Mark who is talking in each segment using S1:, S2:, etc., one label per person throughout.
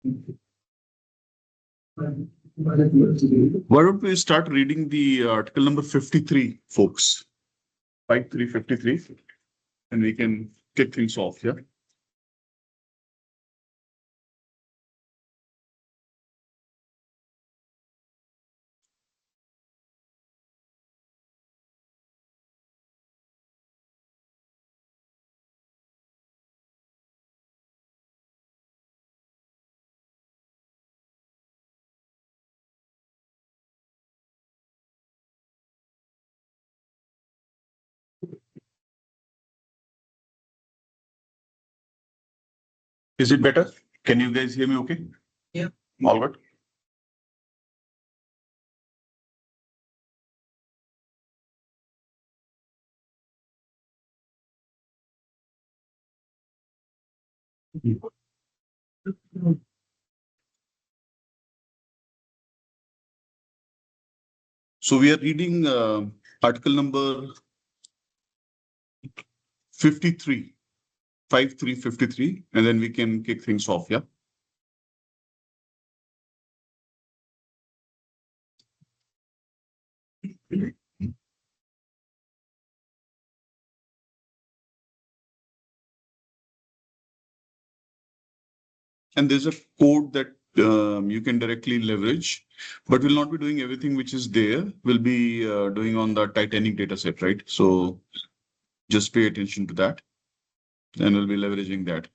S1: Why don't we start reading the article number 53, folks? 5353, and we can kick things off, yeah? Is it better? Can you guys hear me okay? Yeah. All good? So we are reading article number 53, 5353, and then we can kick things off, yeah? And there's a code that you can directly leverage, but we'll not be doing everything which is there. We'll be doing on the Titanic data set, right? So just pay attention to that, and we'll be leveraging that.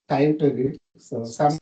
S2: Time to read. So some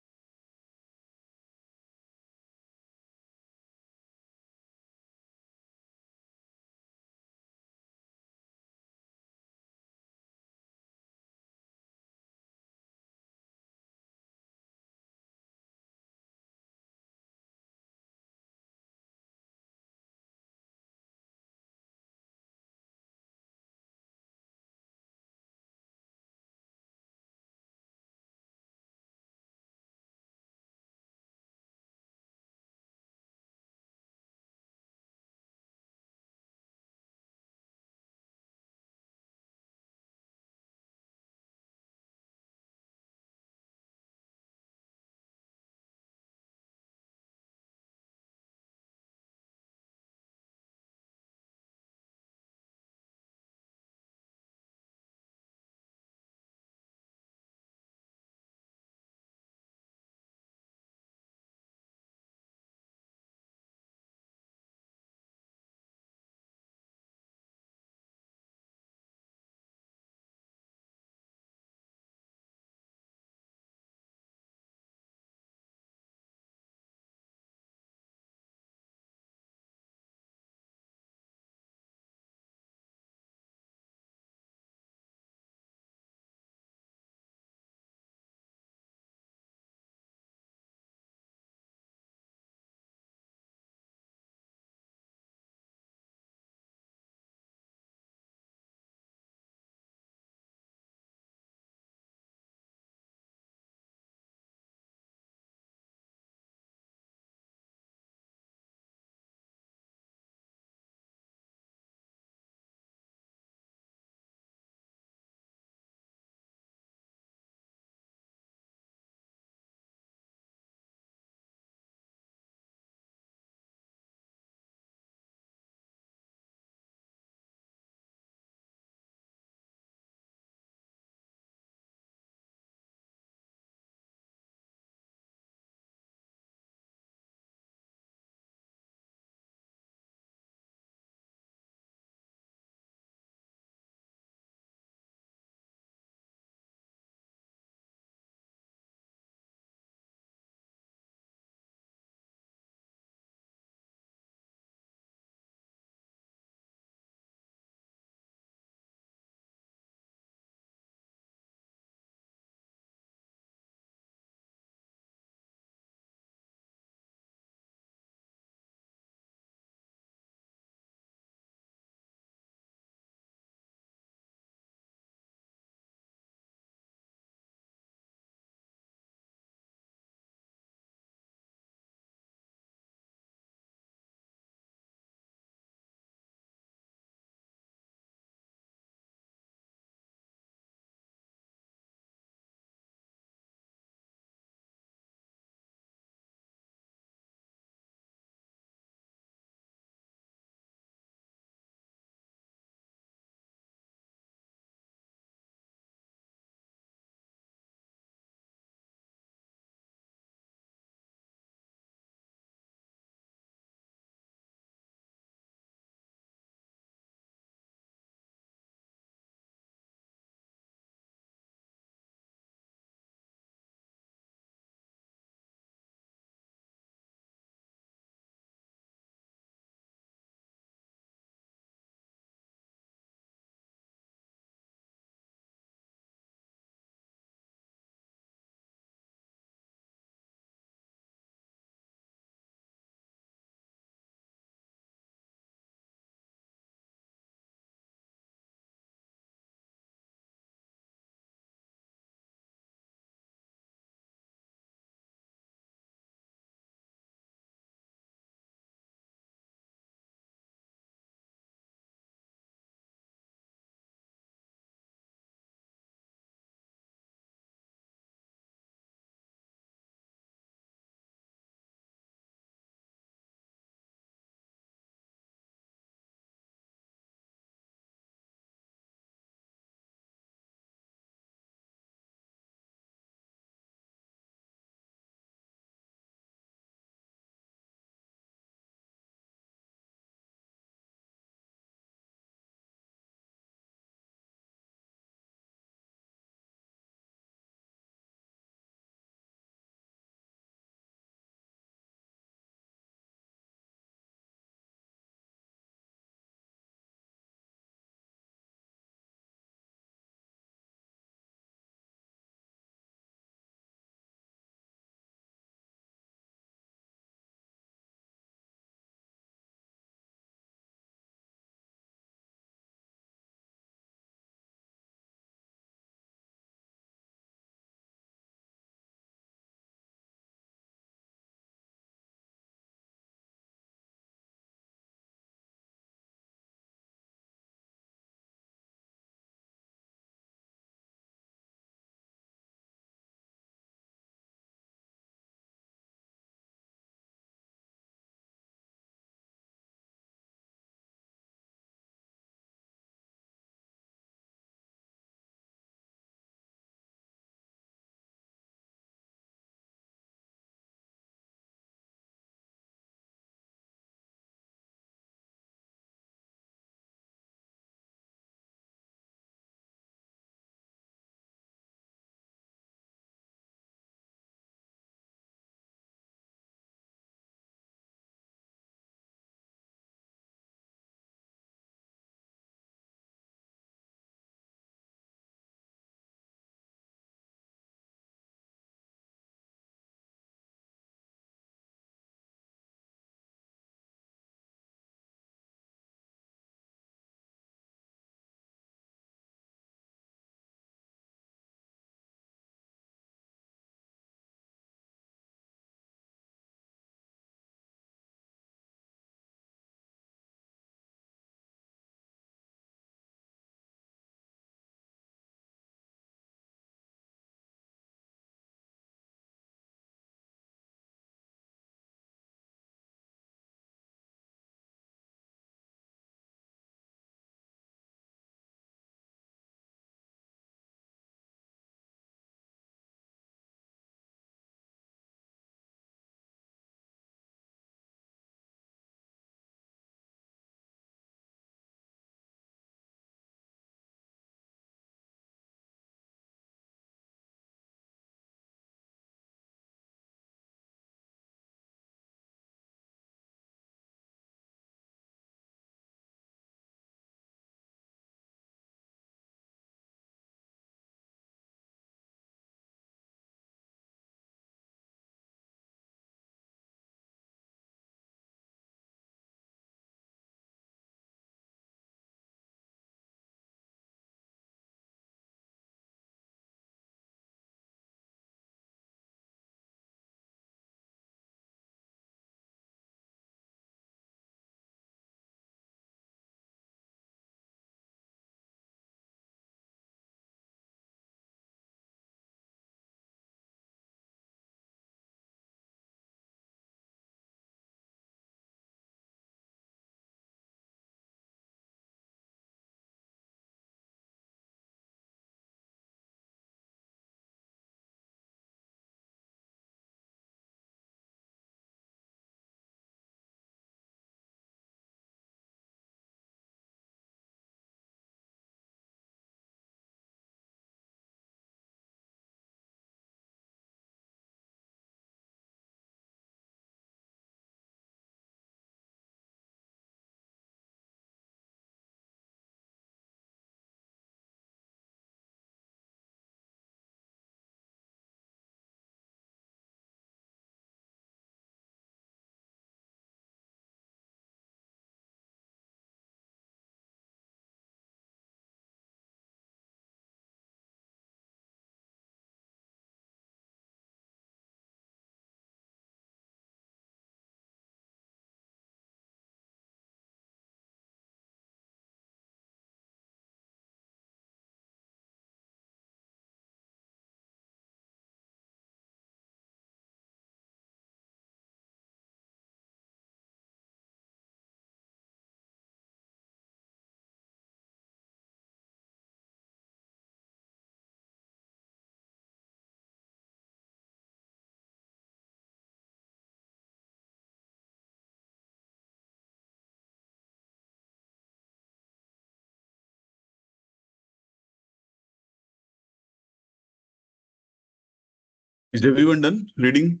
S1: Is everyone done reading?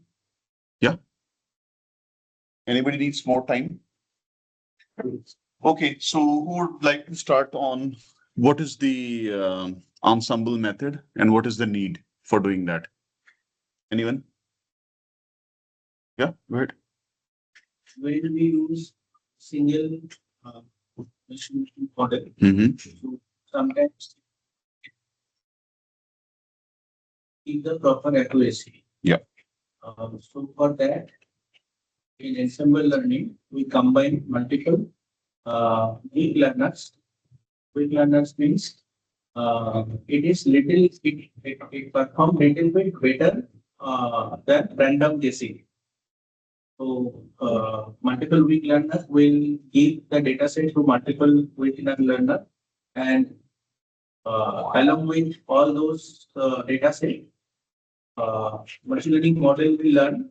S1: Yeah. Anybody needs more time? Okay, so who would like to start on what is the ensemble method and what is the need for doing that? Anyone? Yeah, go ahead.
S3: Where we use single machine model. So sometimes keep the proper accuracy.
S1: Yeah.
S3: So for that, in ensemble learning, we combine multiple weak learners. Weak learners means it perform little bit better than random guessing. So multiple weak learner will give the data set to multiple weak learner, and along with all those data set, machine learning model will learn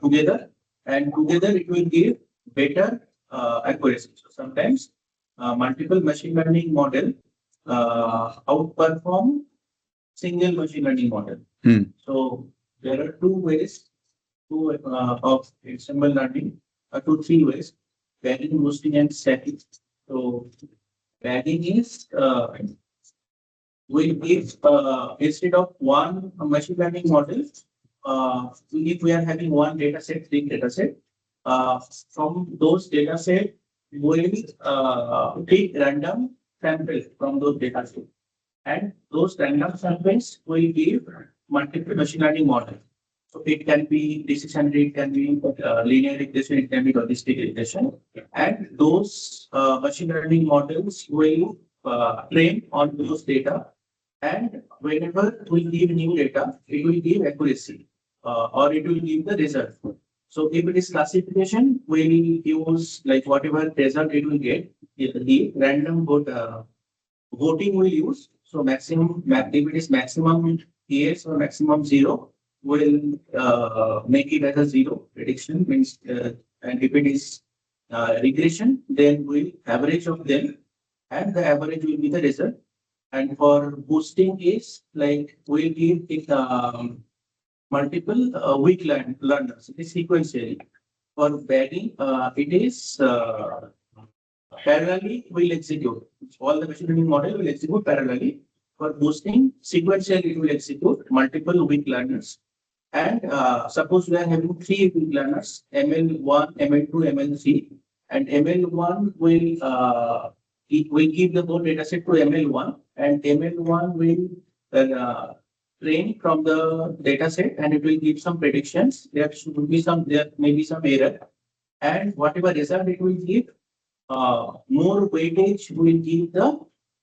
S3: together, and together it will give better accuracy. So sometimes multiple machine learning model outperform single machine learning model. So there are two ways of ensemble learning, two, three ways: bagging, boosting, and stacking. So bagging is we give instead of one machine learning model, if we are having one data set, big data set, from those data set, we will take random samples from those data set, and those random samples will give multiple machine learning model. So it can be decision tree, it can be linear regression, it can be logistic regression, and those machine learning models will train on those data, and whenever we give new data, it will give accuracy or it will give the result. So if it is classification, we will use like whatever result it will get, the random voting will use. So maximum, if it is maximum yes or maximum zero, will make it as a zero prediction means, and if it is regression, then we'll average of them, and the average will be the result. And for boosting is like we'll give it multiple weak learners. It is sequentially. For bagging, it is parallelly will execute. All the machine learning model will execute parallelly. For boosting, sequentially it will execute multiple weak learners. And suppose we are having three weak learners, ML1, ML2, ML3, and ML1 will it will give the whole data set to ML1, and ML1 will train from the data set, and it will give some predictions. There may be some error, and whatever result it will give, more weightage will give the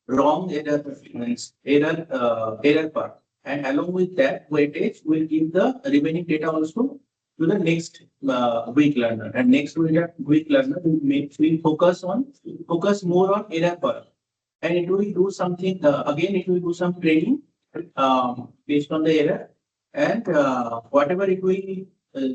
S3: wrong error means error part, and along with that weightage will give the remaining data also to the next weak learner, and next weak learner will focus more on error part, and it will do something again. It will do some training based on the error, and whatever it will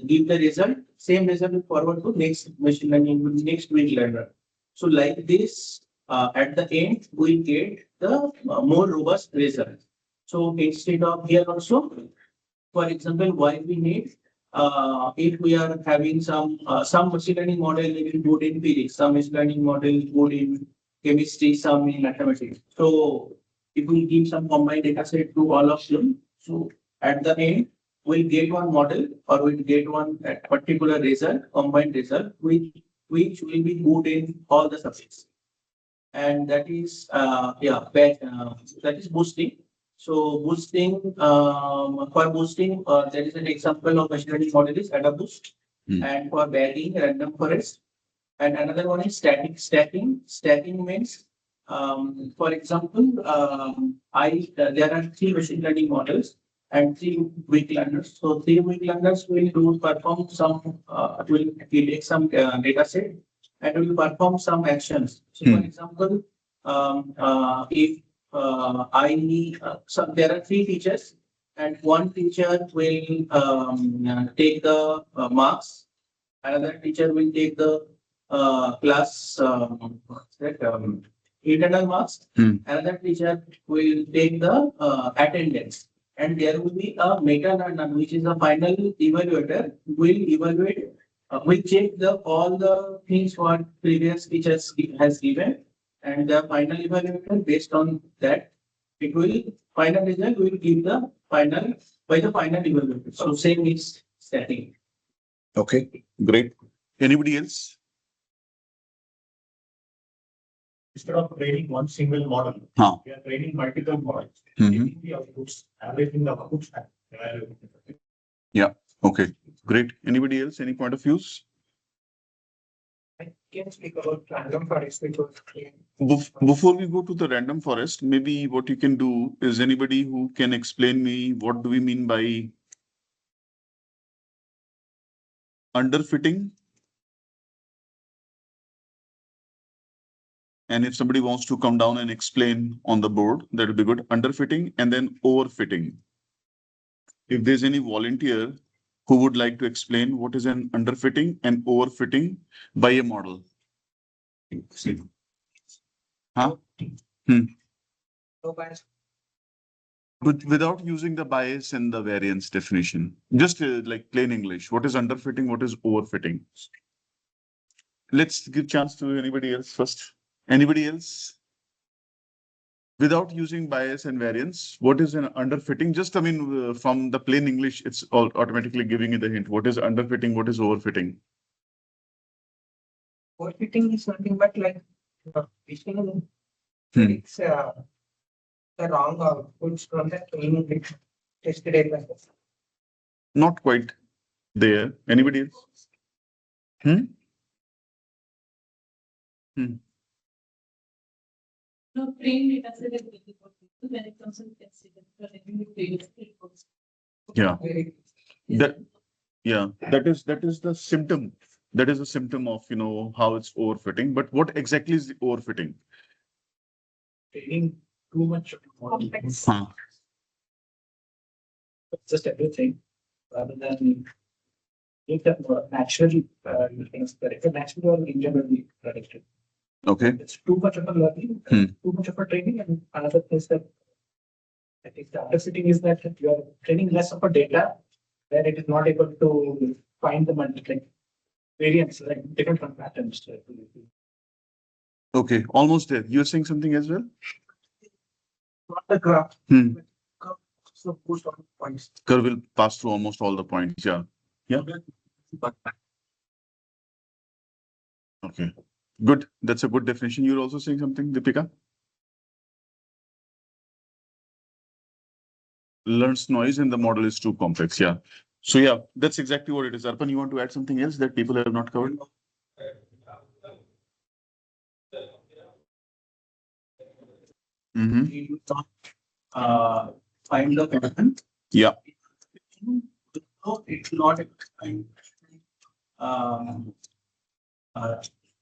S3: give the result, same result will forward to next machine learning, next weak learner. So like this, at the end, we get the more robust result. So instead of here also, for example, why we need, if we are having some machine learning model maybe good in physics, some machine learning model good in chemistry, some in mathematics. So if we give some combined data set to all of them, so at the end, we'll get one model or we'll get one particular result, combined result, which will be good in all the subjects. And that is that is boosting. So boosting, for boosting, there is an example of machine learning model is AdaBoost, and for bagging, random forest, and another one is stacking. Stacking means, for example, there are three machine learning models and three weak learners. So three weak learners will perform some, will take some data set and will perform some actions. So for example, if there are three teachers, and one teacher will take the marks, another teacher will take the class internal marks, another teacher will take the attendance. and there will be a meta learner, which is a final evaluator, will check all the things what previous teachers has given, and the final evaluator based on that, it will final result will give the final by the final evaluator. So same is static.
S1: Okay, great. Anybody else?
S4: Instead of training one single model, we are training multiple models. Taking the outputs, averaging the outputs, and evaluating it.
S1: Okay, great. Anybody else? Any point of views?
S2: I can speak about random forest because
S1: Before we go to the random forest, maybe what you can do is anybody who can explain me what do we mean by underfitting? And if somebody wants to come down and explain on the board, that would be good. Underfitting and then overfitting. If there's any volunteer who would like to explain what is an underfitting and overfitting by a model. Huh?
S2: no bias.
S1: But without using the bias and the variance definition, just like plain English, what is underfitting, what is overfitting? Let's give chance to anybody else first. Anybody else? Without using bias and variance, what is an underfitting? Just, I mean, from the plain English, it's all automatically giving you the hint. What is underfitting? What is overfitting?
S2: Overfitting is nothing but like fishing. It's the wrong outputs from the training tested data.
S1: Not quite there. Anybody else?
S5: No, train data set is really important when it comes to testing.
S1: Yeah. That is the symptom. That is a symptom of, how it's overfitting. But what exactly is the overfitting?
S4: Training too much
S5: Complex.
S4: just everything rather than if that naturally things predicted, naturally or in generally predicted.
S1: Okay.
S4: It's too much of a learning, too much of a training, and another thing is that I think the underfitting is that you are training less of a data where it is not able to find the multiple variants, like different patterns.
S1: Okay. Almost there. You're saying something as well?
S4: Not the graph, but curve, so most of the points.
S1: Curve will pass through almost all the points. Yeah. Okay. Good. That's a good definition. You're also saying something, Deepika? Learns noise and the model is too complex. Yeah. So yeah, that's exactly what it is. Arpan, you want to add something else that people have not covered? Mm-hmm.
S3: We do not find the pattern.
S1: Yeah.
S3: No, it's not find.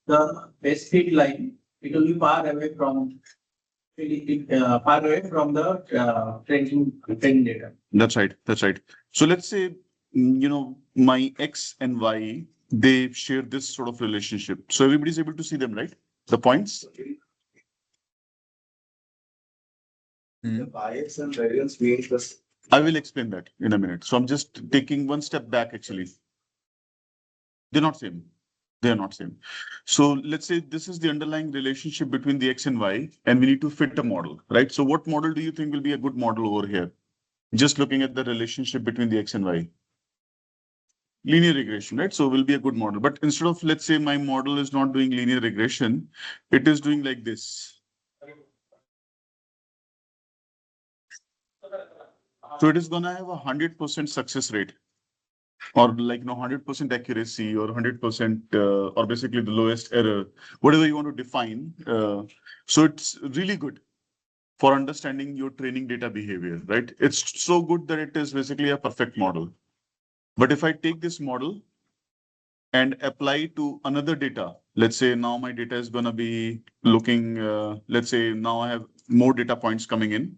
S3: The best fit line, it will be far away from the training data.
S1: That's right. That's right. So let's say, my X and Y, they share this sort of relationship. So everybody's able to see them, right? The points.
S6: The bias and variance means this.
S1: I will explain that in a minute. So I'm just taking one step back, actually. They're not same. They are not same. So let's say this is the underlying relationship between the X and Y, and we need to fit a model, right? So what model do you think will be a good model over here? Just looking at the relationship between the X and Y. Linear regression, right? So will be a good model. But instead of, let's say my model is not doing linear regression, it is doing like this. So it is going to have 100% success rate, or 100% accuracy, or 100%, or basically the lowest error, whatever you want to define. So it's really good for understanding your training data behavior, right? It's so good that it is basically a perfect model. But if I take this model and apply to another data, let's say now my data is going to be looking, let's say now I have more data points coming in.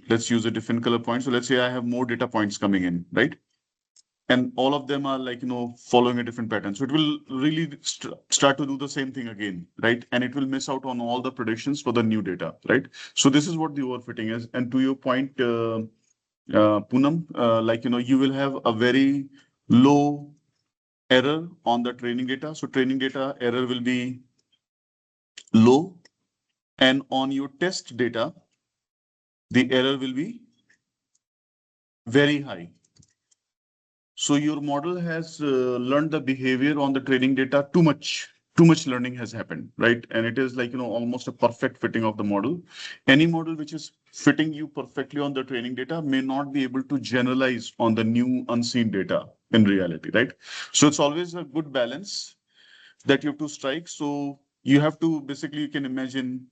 S1: Let's use a different color point. So let's say I have more data points coming in, right? and all of them are like, following a different pattern. So it will really start to do the same thing again, right? And it will miss out on all the predictions for the new data, right? So this is what the overfitting is. And to your point, Poonam, like, you will have a very low error on the training data. So training data error will be low, and on your test data, the error will be very high. So your model has learned the behavior on the training data too much. Too much learning has happened, right? And it is like, almost a perfect fitting of the model. Any model which is fitting you perfectly on the training data may not be able to generalize on the new unseen data in reality, right? So it's always a good balance that you have to strike. So you have to basically, you can imagine,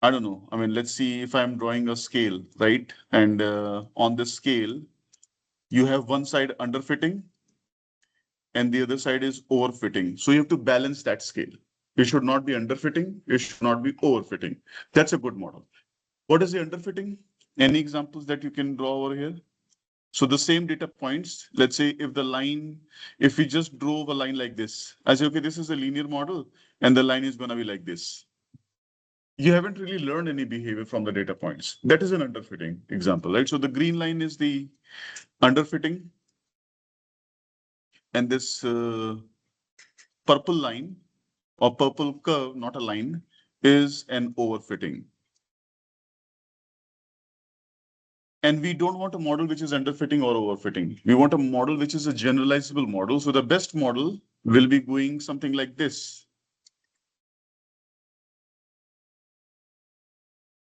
S1: I don't know. I mean, let's see if I'm drawing a scale, right? And on this scale, you have one side underfitting and the other side is overfitting. So you have to balance that scale. It should not be underfitting. It should not be overfitting. That's a good model. What is the underfitting? Any examples that you can draw over here? So the same data points, let's say if we just drove a line like this, I say, okay, this is a linear model and the line is going to be like this. You haven't really learned any behavior from the data points. That is an underfitting example, right? So the green line is the underfitting. And this purple line or purple curve, not a line, is an overfitting. And we don't want a model which is underfitting or overfitting. We want a model which is a generalizable model. So the best model will be going something like this.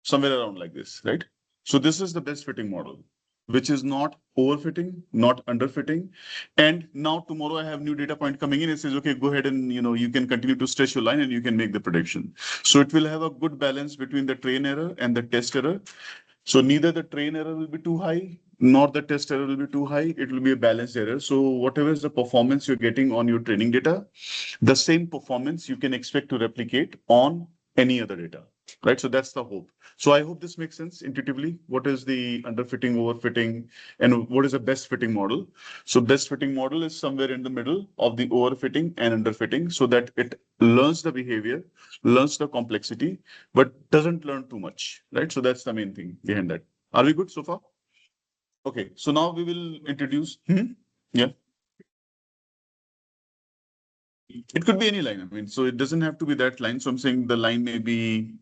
S1: Somewhere around like this, right? So this is the best fitting model, which is not overfitting, not underfitting. And now tomorrow I have new data point coming in. It says, okay, go ahead and, you can continue to stretch your line and you can make the prediction. So it will have a good balance between the train error and the test error. So neither the train error will be too high, nor the test error will be too high. It will be a balanced error. So whatever is the performance you're getting on your training data, the same performance you can expect to replicate on any other data, right? So that's the hope. So I hope this makes sense intuitively. What is the underfitting, overfitting, and what is the best fitting model? So best fitting model is somewhere in the middle of the overfitting and underfitting so that it learns the behavior, learns the complexity, but doesn't learn too much, right? So that's the main thing behind that. Are we good so far? Okay, so now we will introduce, yeah. It could be any line. I mean, so it doesn't have to be that line. So I'm saying the line may be,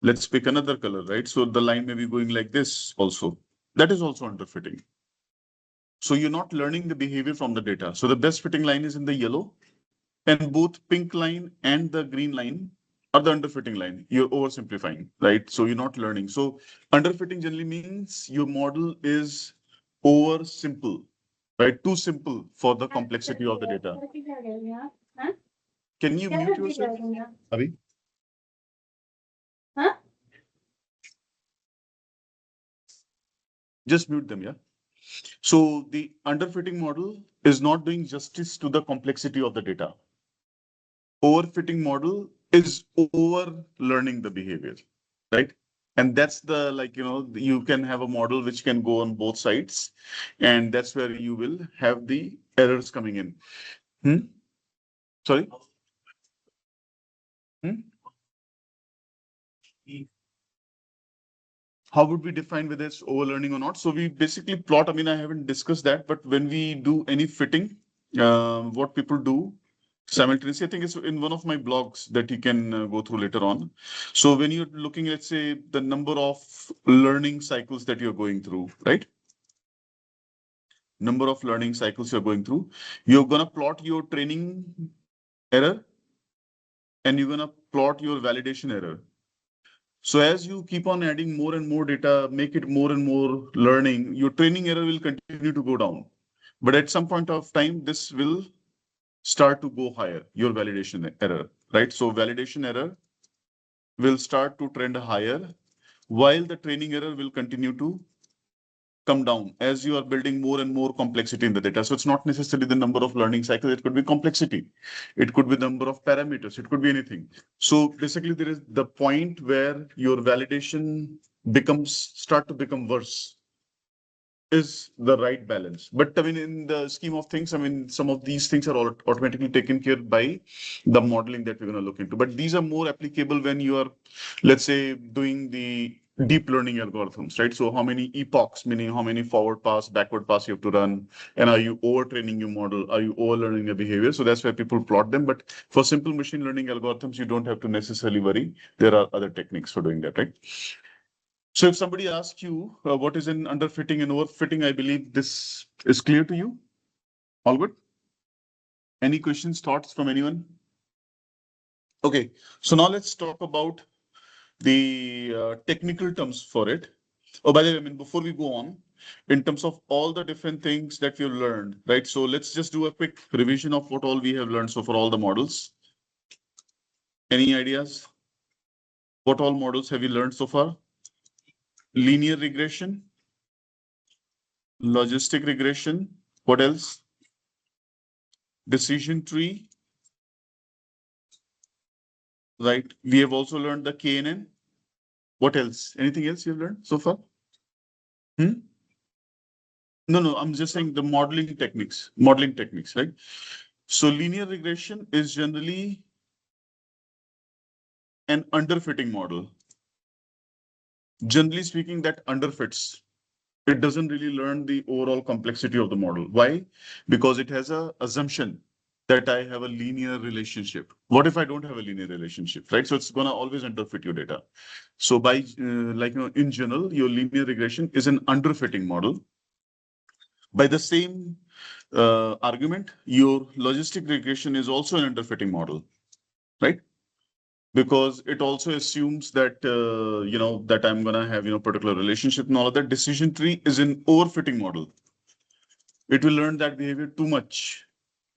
S1: let's pick another color, right? So the line may be going like this also. That is also underfitting. So you're not learning the behavior from the data. So the best fitting line is in the yellow, and both pink line and the green line are the underfitting line. You're oversimplifying, right? So you're not learning. So underfitting generally means your model is over simple, right? Too simple for the complexity of the data. Can you mute yourself, Abhi? Just mute them, yeah. So the underfitting model is not doing justice to the complexity of the data. Overfitting model is over learning the behavior, right? And that's the, like, you can have a model which can go on both sides, and that's where you will have the errors coming in. Sorry? How would we define whether it's overlearning or not? So we basically plot, I mean, I haven't discussed that, but when we do any fitting, what people do simultaneously, I think it's in one of my blogs that you can go through later on. So when you're looking, let's say, the number of learning cycles that you're going through, right? Number of learning cycles you're going through, you're going to plot your training error and you're going to plot your validation error. So as you keep on adding more and more data, make it more and more learning, your training error will continue to go down. But at some point of time, this will start to go higher, your validation error, right? So validation error will start to trend higher while the training error will continue to come down as you are building more and more complexity in the data. So it's not necessarily the number of learning cycles, it could be complexity. It could be the number of parameters, it could be anything. So basically there is the point where your validation start to become worse. is the right balance. But I mean, in the scheme of things, I mean, some of these things are automatically taken care by the modeling that we're going to look into. But these are more applicable when you are, let's say, doing the deep learning algorithms, right? So how many epochs, meaning how many forward pass, backward pass you have to run, and are you overtraining your model? Are you overlearning the behavior? So that's why people plot them. But for simple machine learning algorithms, you don't have to necessarily worry. There are other techniques for doing that, right? So if somebody asks you what is an underfitting and overfitting, I believe this is clear to you. All good? Any questions, thoughts from anyone? Okay, so now let's talk about the technical terms for it. Oh, by the way, I mean, before we go on, in terms of all the different things that we've learned, right? So let's just do a quick revision of what all we have learned so far, all the models. Any ideas? What all models have you learned so far? Linear regression, logistic regression, what else? Decision tree, right? We have also learned the KNN. What else? Anything else you've learned so far? No, I'm just saying the modeling techniques, right? So linear regression is generally an underfitting model. Generally speaking, that underfits. It doesn't really learn the overall complexity of the model. Why? Because it has an assumption that I have a linear relationship. What if I don't have a linear relationship, right? So it's gonna always underfit your data. So by in general, your linear regression is an underfitting model. By the same argument, your logistic regression is also an underfitting model, right? Because it also assumes that that I'm gonna have particular relationship and all of that. Decision tree is an overfitting model. It will learn that behavior too much.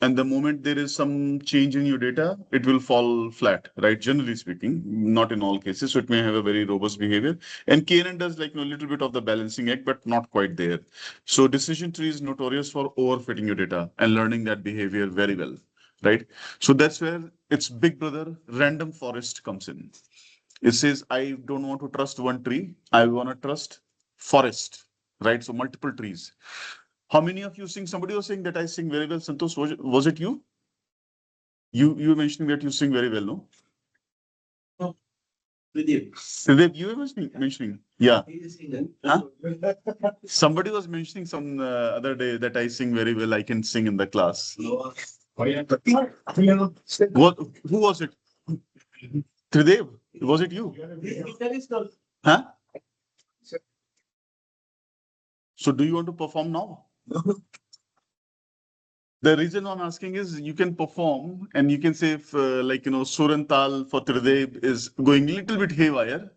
S1: And the moment there is some change in your data, it will fall flat, right? Generally speaking, not in all cases. So it may have a very robust behavior. And KNN does a little bit of the balancing act, but not quite there. So decision tree is notorious for overfitting your data and learning that behavior very well, right? So that's where its big brother, random forest, comes in. It says, I don't want to trust one tree. I want to trust forest, right? So multiple trees. How many of you sing? Somebody was saying that I sing very well. Santosh, was it you? You were mentioning that you sing very well, no?
S3: No. Pradeep.
S1: Pradeep, you were mentioning. Yeah.
S3: He is Indian.
S1: Huh? Somebody was mentioning some other day that I sing very well. I can sing in the class.
S3: No.
S1: What? Who was it? Tridev, was it you?
S3: Guitarist also.
S1: Huh? So do you want to perform now? The reason I'm asking is you can perform and you can say if Surantal for Tridev is going a little bit haywire,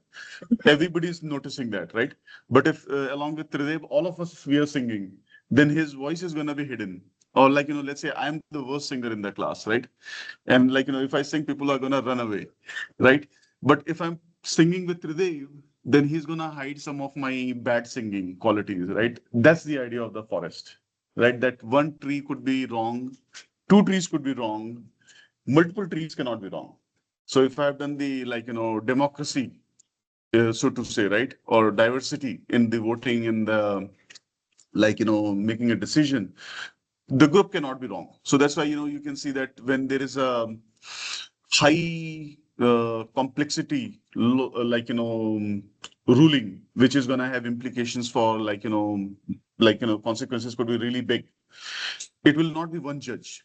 S1: everybody's noticing that, right? But if along with Tridev, all of us we are singing, then his voice is going to be hidden. Or let's say I'm the worst singer in the class, right? And if I sing, people are going to run away, right? But if I'm singing with Tridev, then he's going to hide some of my bad singing qualities, right? That's the idea of the forest, right? That one tree could be wrong, two trees could be wrong, multiple trees cannot be wrong. So if I've done the democracy, so to say, right, or diversity in the voting in the making a decision, the group cannot be wrong. So that's why you can see that when there is a high complexity ruling which is going to have implications for consequences could be really big, it will not be one judge.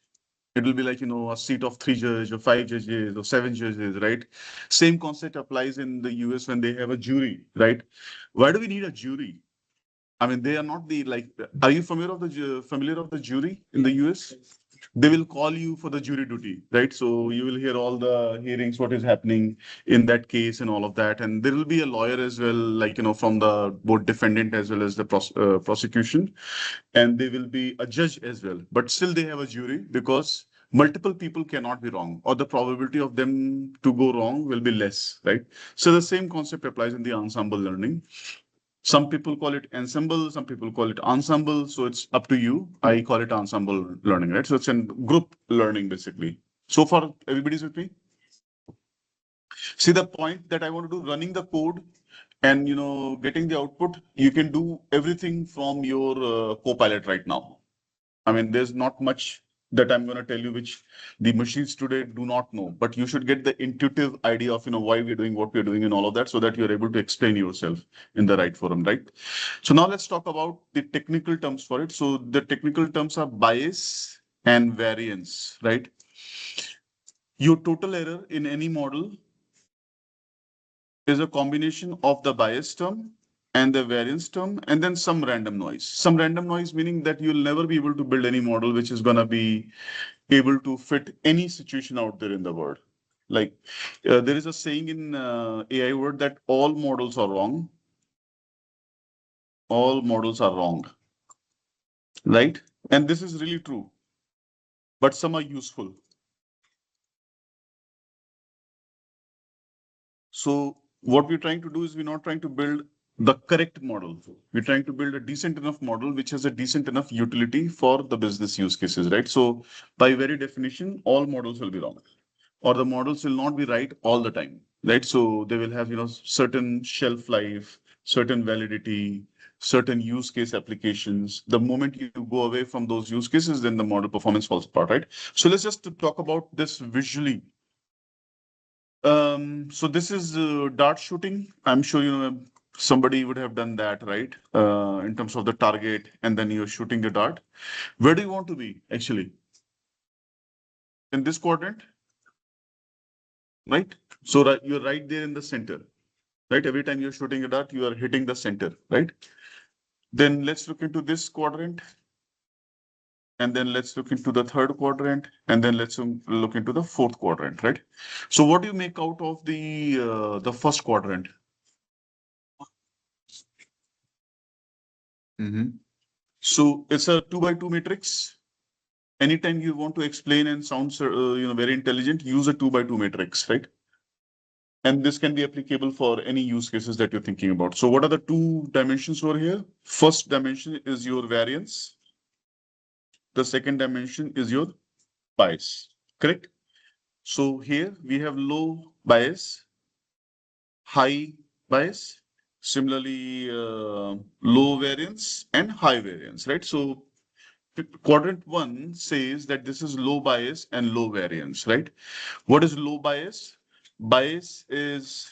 S1: It will be a seat of 3 judges or 5 judges or 7 judges, right? Same concept applies in the US when they have a jury, right? Why do we need a jury? I mean, they are not are you familiar of the jury in the US? They will call you for the jury duty, right? So you will hear all the hearings, what is happening in that case and all of that. And there will be a lawyer as well, from the both defendant as well as the prosecution. And they will be a judge as well. But still they have a jury because multiple people cannot be wrong, or the probability of them to go wrong will be less, right? So the same concept applies in the ensemble learning. Some people call it ensemble, some people call it ensemble. So it's up to you. I call it ensemble learning, right? So it's a group learning basically. So far, everybody's with me? See, the point that I want to do running the code And getting the output, you can do everything from your Copilot right now. I mean, there's not much that I'm going to tell you which the machines today do not know, but you should get the intuitive idea of why we're doing what we're doing and all of that, so that you're able to explain yourself in the right forum, right? So now let's talk about the technical terms for it. So the technical terms are bias and variance, right? Your total error in any model is a combination of the bias term and the variance term, and then some random noise. Some random noise meaning that you'll never be able to build any model which is going to be able to fit any situation out there in the world. Like there is a saying in AI world that all models are wrong. All models are wrong, right? And this is really true, but some are useful. So what we're trying to do is we're not trying to build the correct model. We're trying to build a decent enough model which has a decent enough utility for the business use cases, right? So by very definition, all models will be wrong, or the models will not be right all the time, right? So they will have certain shelf life, certain validity, certain use case applications. The moment you go away from those use cases, then the model performance falls apart, right? So let's just talk about this visually. So this is dart shooting. I'm sure somebody would have done that, right? In terms of the target, and then you're shooting the dart. Where do you want to be actually? In this quadrant, right? So you're right there in the center, right? Every time you're shooting a dart, you are hitting the center, right? Then let's look into this quadrant, and then let's look into the third quadrant, and then let's look into the fourth quadrant, right? So what do you make out of the first quadrant? So it's a 2x2 matrix. Anytime you want to explain and sound very intelligent, use a 2x2 matrix, right? And this can be applicable for any use cases that you're thinking about. So what are the two dimensions over here? First dimension is your variance. The second dimension is your bias, correct? So here we have low bias, high bias, similarly low variance and high variance, right? So quadrant one says that this is low bias and low variance, right? What is low bias? Bias is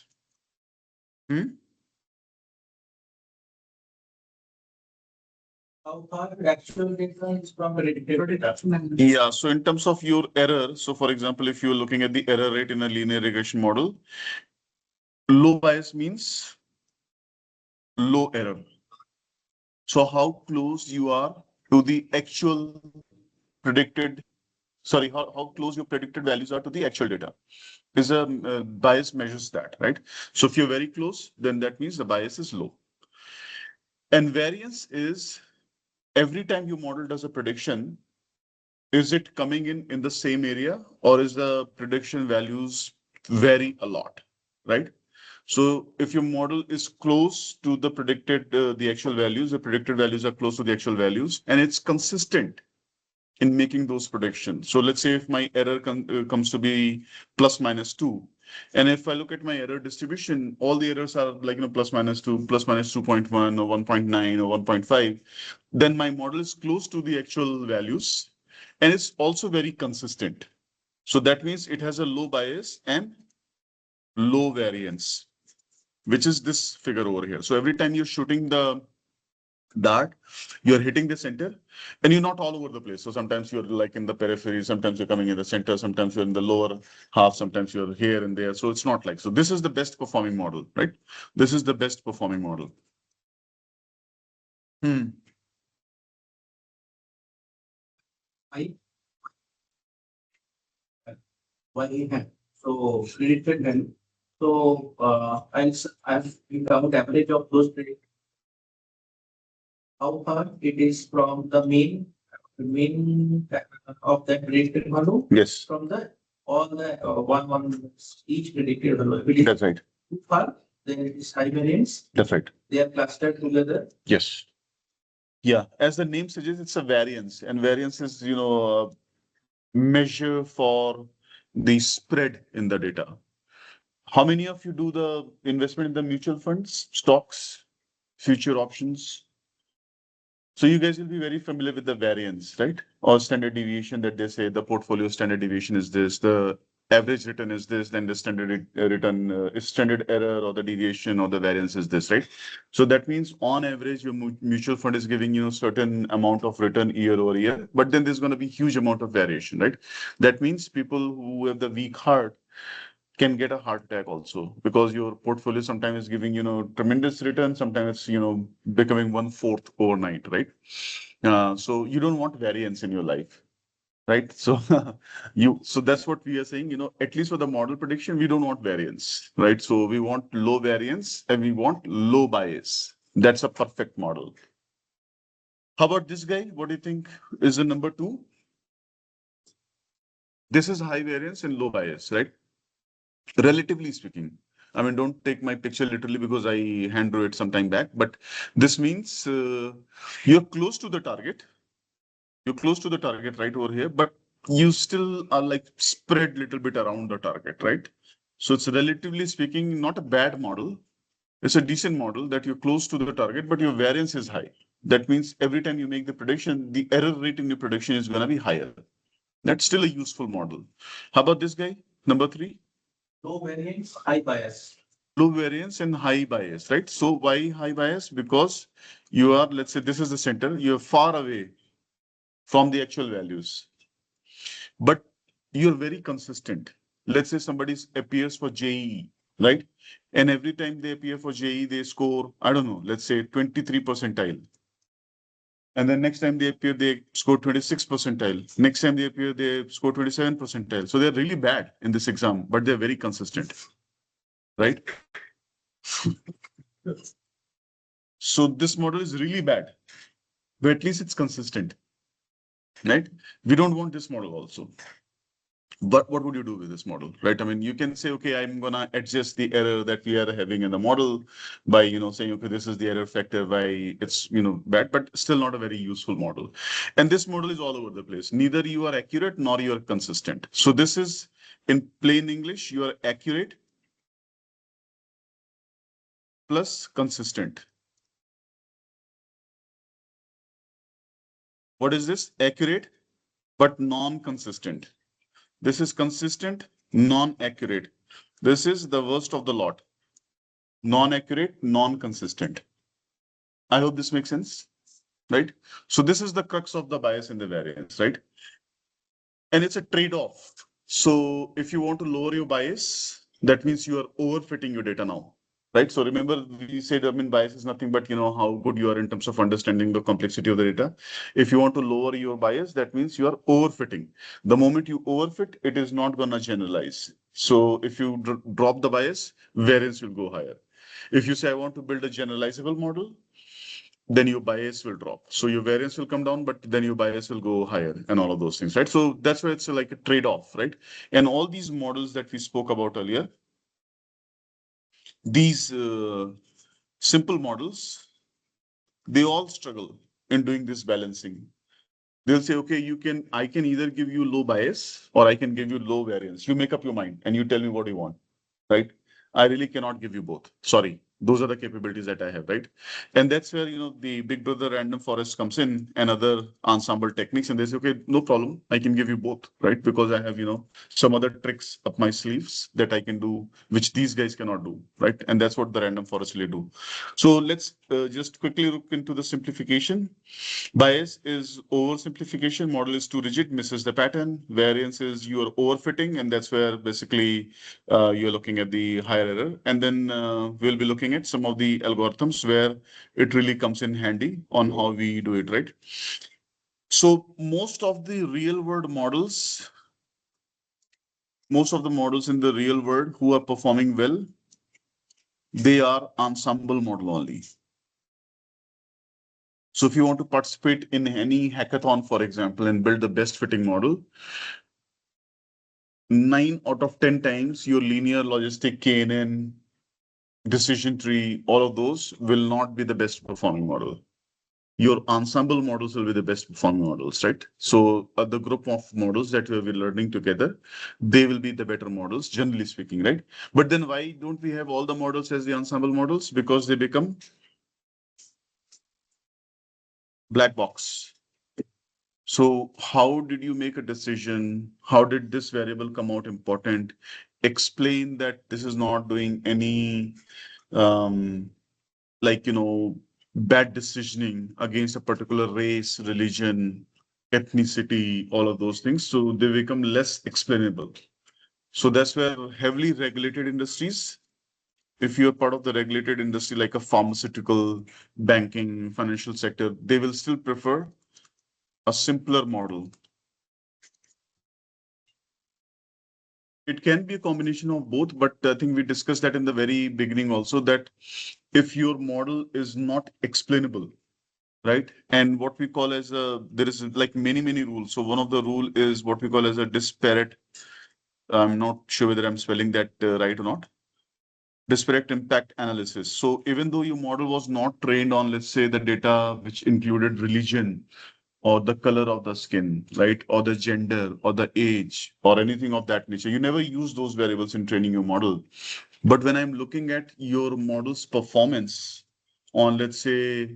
S3: How far the actual data is from the predicted data?
S1: Yeah, so in terms of your error, so for example, if you're looking at the error rate in a linear regression model, low bias means low error. So how close you are to the actual predicted, sorry, how close your predicted values are to the actual data is a bias measures that, right? So if you're very close, then that means the bias is low. And variance is every time your model does a prediction, is it coming in the same area, or is the prediction values vary a lot, right? So if your model is close to the predicted, the actual values, the predicted values are close to the actual values, and it's consistent in making those predictions. So let's say if my error comes to be plus minus 2, and if I look at my error distribution, all the errors are like plus minus 2, plus minus 2.1 or 1.9 or 1.5, then my model is close to the actual values, and it's also very consistent. So that means it has a low bias and low variance, which is this figure over here. So every time you're shooting the dart, you're hitting the center, and you're not all over the place. So sometimes you're like in the periphery, sometimes you're coming in the center, sometimes you're in the lower half, sometimes you're here and there. So it's not like, so this is the best performing model, right? This is the best performing model.
S3: So predicted value. So I've become average of those predicted. How far it is from the mean of the predicted value?
S1: Yes,
S3: From the all the one each predicted value. If it is
S1: that's right.
S3: too far, then it is high variance.
S1: That's right.
S3: They are clustered together.
S1: Yes. Yeah, as the name suggests, it's a variance, and variance is, measure for the spread in the data. How many of you do the investment in the mutual funds, stocks, future options? So you guys will be very familiar with the variance, right? Or standard deviation that they say the portfolio standard deviation is this, the average return is this, then the standard return is standard error or the deviation or the variance is this, right? So that means on average, your mutual fund is giving you a certain amount of return year over year, but then there's going to be huge amount of variation, right? That means people who have the weak heart can get a heart attack also because your portfolio sometimes is giving tremendous return, sometimes it's becoming 1/4 overnight, right? So you don't want variance in your life, right? So so that's what we are saying, at least for the model prediction we don't want variance, right? So we want low variance and we want low bias. That's a perfect model. How about this guy? What do you think is the number 2? This is high variance and low bias, right? Relatively speaking. I mean, don't take my picture literally because I hand drew it some time back, but this means you're close to the target. You're close to the target right over here, but you still are like spread little bit around the target, right? So it's relatively speaking, not a bad model. It's a decent model that you're close to the target, but your variance is high. That means every time you make the prediction, the error rate in your prediction is going to be higher. That's still a useful model. How about this guy? Number 3?
S3: Low variance, high bias.
S1: Low variance and high bias, right? So why high bias? Because you are, let's say this is the center, you're far away from the actual values, but you're very consistent. Let's say somebody appears for JEE, right? And every time they appear for JEE, they score, I don't know, let's say 23 percentile. And then next time they appear, they score 26 percentile. Next time they appear, they score 27 percentile. So they're really bad in this exam, but they're very consistent, right? So this model is really bad, but at least it's consistent, right? We don't want this model also. But what would you do with this model, right? I mean, you can say, okay, I'm gonna adjust the error that we are having in the model by, saying, okay, this is the error factor, why it's, bad, but still not a very useful model. And this model is all over the place. Neither you are accurate nor you are consistent. So this is in plain English, you are accurate plus consistent. What is this? Accurate, but non-consistent. This is consistent, non-accurate. This is the worst of the lot. Non-accurate, non-consistent. I hope this makes sense, right? So this is the crux of the bias and the variance, right? And it's a trade-off. So if you want to lower your bias, that means you are overfitting your data now, right? So remember we said, I mean, bias is nothing but, how good you are in terms of understanding the complexity of the data. If you want to lower your bias, that means you are overfitting. The moment you overfit, it is not going to generalize. So if you drop the bias, variance will go higher. If you say, I want to build a generalizable model, then your bias will drop. So your variance will come down, but then your bias will go higher and all of those things, right? So that's why it's like a trade-off, right? And all these models that we spoke about earlier, these simple models, they all struggle in doing this balancing. They'll say, okay, I can either give you low bias or I can give you low variance. You make up your mind and you tell me what you want, right? I really cannot give you both. Sorry. Those are the capabilities that I have, right? And that's where, the Big Brother random forest comes in and other ensemble techniques. And they say, okay, no problem. I can give you both, right? Because I have, some other tricks up my sleeves that I can do, which these guys cannot do, right? And that's what the random forest really do. So let's just quickly look into the simplification. Bias is oversimplification. Model is too rigid, misses the pattern. Variance is you are overfitting, and that's where basically you're looking at the higher error. And then we'll be looking at some of the algorithms where it really comes in handy on how we do it, right? So most of the real world models, most of the models in the real world who are performing well, they are ensemble model only. So if you want to participate in any hackathon, for example, and build the best fitting model, 9 out of 10 times your linear logistic KNN, decision tree, all of those will not be the best performing model. your ensemble models will be the best performing models, right? So the group of models that we will be learning together, they will be the better models, generally speaking, right? But then why don't we have all the models as the ensemble models? Because they become black box. So how did you make a decision? How did this variable come out important? Explain that this is not doing any um, bad decisioning against a particular race, religion, ethnicity, all of those things. So they become less explainable. So that's where heavily regulated industries, if you're part of the regulated industry like a pharmaceutical, banking, financial sector, they will still prefer a simpler model. It can be a combination of both, but I think we discussed that in the very beginning also, that if your model is not explainable, right? And what we call as there is like many rules. So one of the rule is what we call as a disparate. I'm not sure whether I'm spelling that right or not. Disparate impact analysis. So even though your model was not trained on, let's say, the data which included religion or the color of the skin, right? Or the gender or the age or anything of that nature, you never use those variables in training your model. But when I'm looking at your model's performance on, let's say,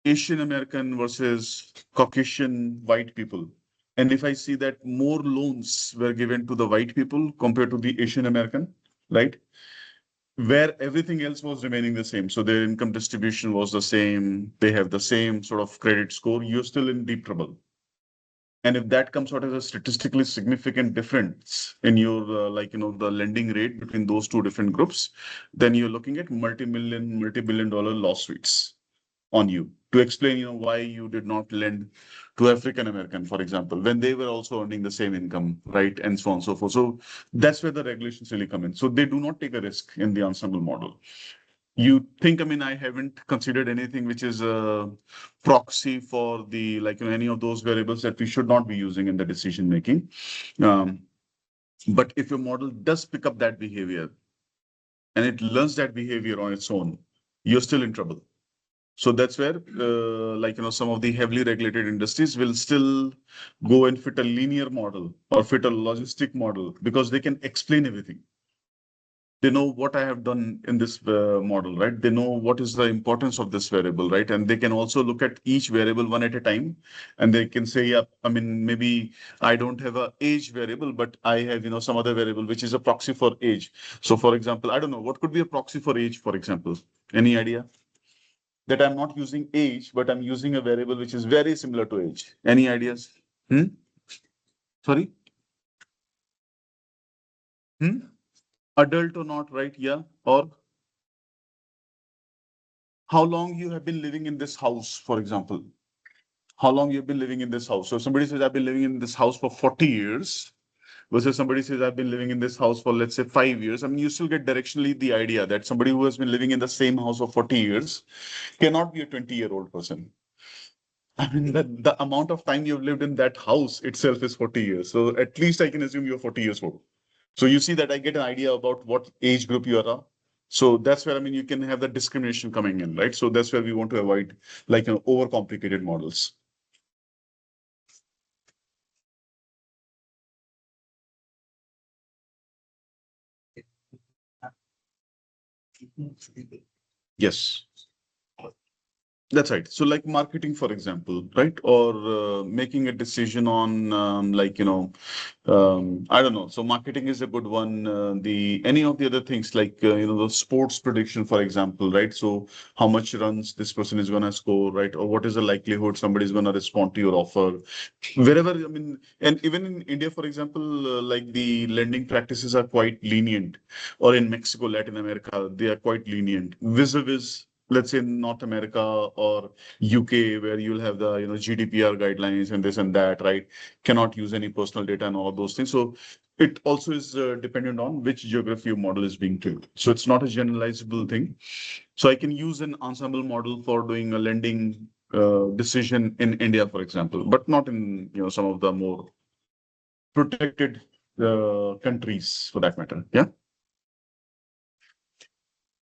S1: Asian American versus Caucasian white people. And if I see that more loans were given to the white people compared to the Asian American, right? Where everything else was remaining the same. So their income distribution was the same. They have the same sort of credit score. You're still in deep trouble. And if that comes out as a statistically significant difference in your, the lending rate between those two different groups, then you're looking at multi-billion dollar lawsuits on you to explain, why you did not lend to African American, for example, when they were also earning the same income, right? And so on and so forth. So that's where the regulations really come in. So they do not take a risk in the ensemble model. You think, I haven't considered anything which is a proxy for the, any of those variables that we should not be using in the decision making. Um, but if your model does pick up that behavior and it learns that behavior on its own, you're still in trouble. So that's where, some of the heavily regulated industries will still go and fit a linear model or fit a logistic model because they can explain everything. They know what I have done in this model, right? They know what is the importance of this variable, right? And they can also look at each variable one at a time, and they can say, yeah, maybe I don't have a age variable, but I have, some other variable which is a proxy for age. So, for example, I don't know what could be a proxy for age, for example. Any idea? That I'm not using age, but I'm using a variable which is very similar to age. Any ideas? Hmm? Sorry? Hmm? Adult or not, right? Yeah. Or how long you have been living in this house, for example. How long you've been living in this house. So if somebody says, I've been living in this house for 40 years, versus somebody says, I've been living in this house for, let's say, 5 years. You still get directionally the idea that somebody who has been living in the same house for 40 years cannot be a 20-year-old person. The amount of time you've lived in that house itself is 40 years. So at least I can assume you're 40 years old. So you see that I get an idea about what age group you are. So that's where, you can have the discrimination coming in, right? So that's where we want to avoid overcomplicated models. Yes. That's right. So like marketing, for example, right? Or making a decision on I don't know. So marketing is a good one. Any of the other things like, the sports prediction, for example, right? So how much runs this person is going to score, right? Or what is the likelihood somebody is going to respond to your offer? Wherever, and even in India, for example, like the lending practices are quite lenient, or in Mexico, Latin America, they are quite lenient. Vis-a-vis, let's say North America or UK, where you'll have the GDPR guidelines and this and that, right? Cannot use any personal data and all of those things. So it also is dependent on which geography your model is being trained. So it's not a generalizable thing. So I can use an ensemble model for doing a lending decision in India, for example, but not in some of the more protected countries for that matter. Yeah.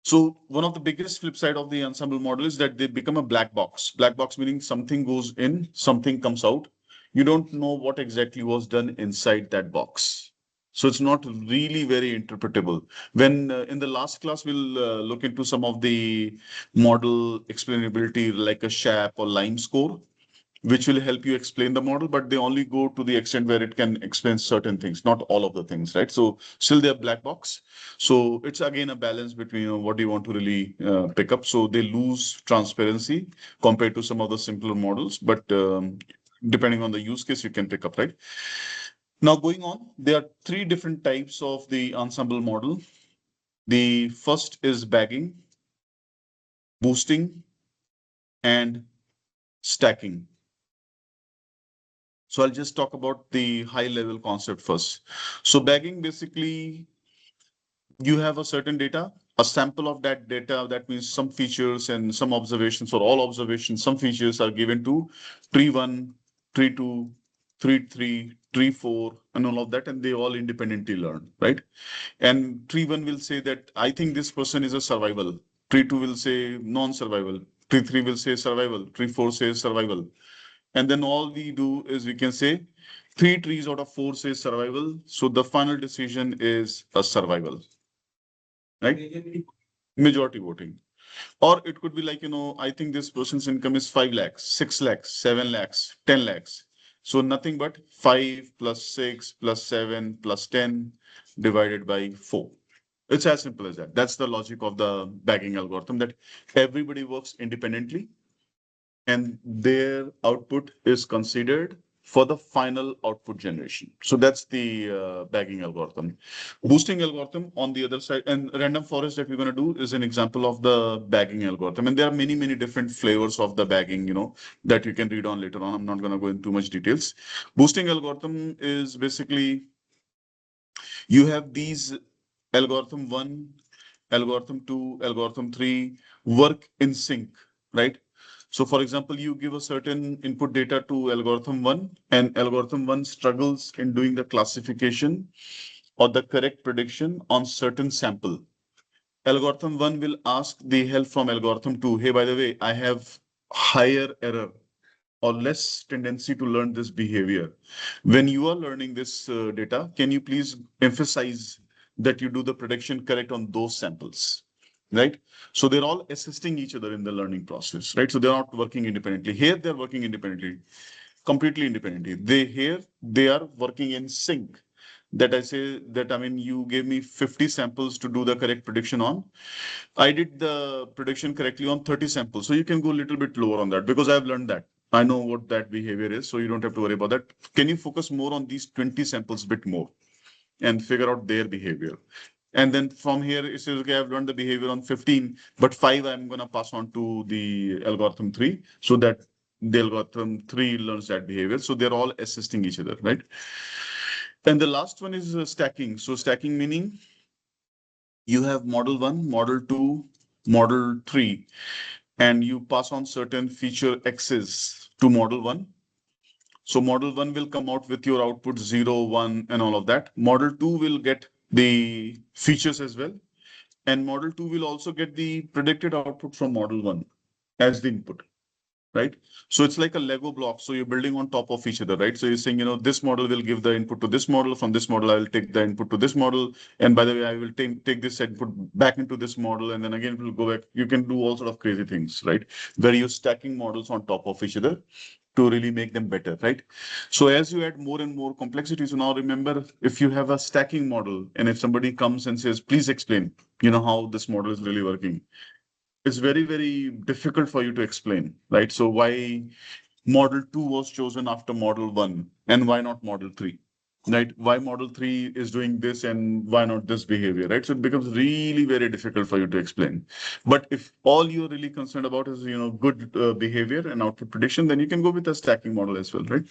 S1: So one of the biggest flip side of the ensemble model is that they become a black box. Black box meaning something goes in, something comes out. You don't know what exactly was done inside that box. So it's not really very interpretable. When in the last class, we'll look into some of the model explainability like a SHAP or Lime score, which will help you explain the model, but they only go to the extent where it can explain certain things, not all of the things, right? So still they're black box. So it's again a balance between what do you want to really pick up. So they lose transparency compared to some of the simpler models, but depending on the use case, you can pick up, right? Now going on, there are three different types of the ensemble model. The first is bagging, boosting, and stacking. So I'll just talk about the high level concept first. So bagging basically, you have a certain data, a sample of that data, that means some features and some observations or all observations, some features are given to tree one, tree two, tree three, tree four, and all of that, and they all independently learn, right? And tree one will say that I think this person is a survival. Tree two will say non-survival. Tree three will say survival. Tree four says survival. And then all we do is we can say three trees out of four say survival. So the final decision is a survival, right? Majority voting. Or it could be like, I think this person's income is 5 lakhs, 6 lakhs, 7 lakhs, 10 lakhs. So nothing but 5 plus 6 plus 7 plus 10 divided by 4. It's as simple as that. That's the logic of the bagging algorithm, that everybody works independently and their output is considered for the final output generation. So that's the bagging algorithm. Boosting algorithm on the other side, and random forest that we're going to do is an example of the bagging algorithm. And there are many, many different flavors of the bagging, that you can read on later on. I'm not going to go into too much details. Boosting algorithm is basically you have these algorithm one, algorithm two, algorithm three work in sync, right? So for example, you give a certain input data to algorithm one, and algorithm one struggles in doing the classification or the correct prediction on certain sample. Algorithm one will ask the help from algorithm two. Hey, by the way, I have higher error or less tendency to learn this behavior. When you are learning this data, can you please emphasize that you do the prediction correct on those samples, right? So they're all assisting each other in the learning process, right? So they're not working independently. Here, they're working independently, completely independently. They are working in sync. That I say that, I mean, you gave me 50 samples to do the correct prediction on. I did the prediction correctly on 30 samples. So you can go a little bit lower on that because I've learned that. I know what that behavior is. So you don't have to worry about that. Can you focus more on these 20 samples a bit more and figure out their behavior? And then from here, it says, okay, I've learned the behavior on 15, but 5 I'm going to pass on to the algorithm 3 so that the algorithm 3 learns that behavior. So they're all assisting each other, right? And the last one is stacking. So stacking meaning you have model 1, model 2, model 3, and you pass on certain feature X's to model 1. So model 1 will come out with your output 0, 1, and all of that. Model 2 will get the features as well. And model 2 will also get the predicted output from model 1 as the input, right? So it's like a Lego block. So you're building on top of each other, right? So you're saying, this model will give the input to this model. From this model, I will take the input to this model. And by the way, I will take this input back into this model. And then again, it will go back. You can do all sort of crazy things, right? Where you're stacking models on top of each other to really make them better, right? So as you add more and more complexity, so now remember, if you have a stacking model and if somebody comes and says, please explain, how this model is really working, it's very, very difficult for you to explain, right? So why model 2 was chosen after model 1 and why not model 3, right? Why model 3 is doing this and why not this behavior, right? So it becomes really very difficult for you to explain. But if all you're really concerned about is, good behavior and output prediction, then you can go with a stacking model as well, right?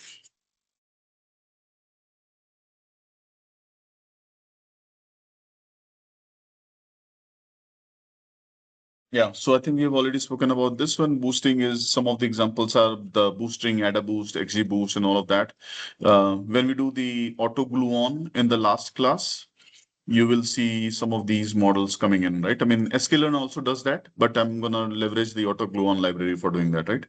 S1: Yeah, so I think we have already spoken about this one. Boosting is some of the examples are the boosting, ADA boost, XG boost, and all of that. When we do the auto glue on in the last class, you will see some of these models coming in, right? I mean, sklearn also does that, but I'm gonna leverage the AutoGluon library for doing that, right?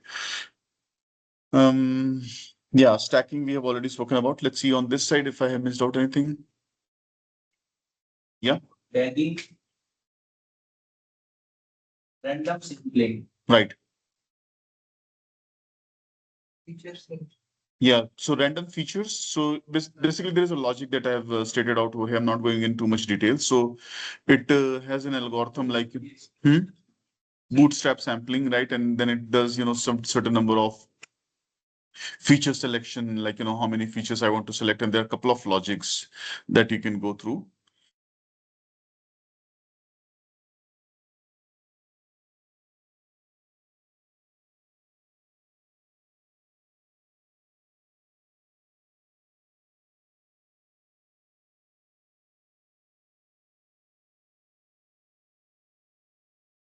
S1: Yeah, stacking we have already spoken about. Let's see on this side if I have missed out anything. Yeah.
S3: Tagging, random sampling.
S1: Right.
S2: Features.
S1: Yeah, so random features. So basically, there is a logic that I have stated out over here. I'm not going in too much detail. So it has an algorithm like bootstrap sampling, right? And then it does, some certain number of feature selection, like, how many features I want to select. And there are a couple of logics that you can go through.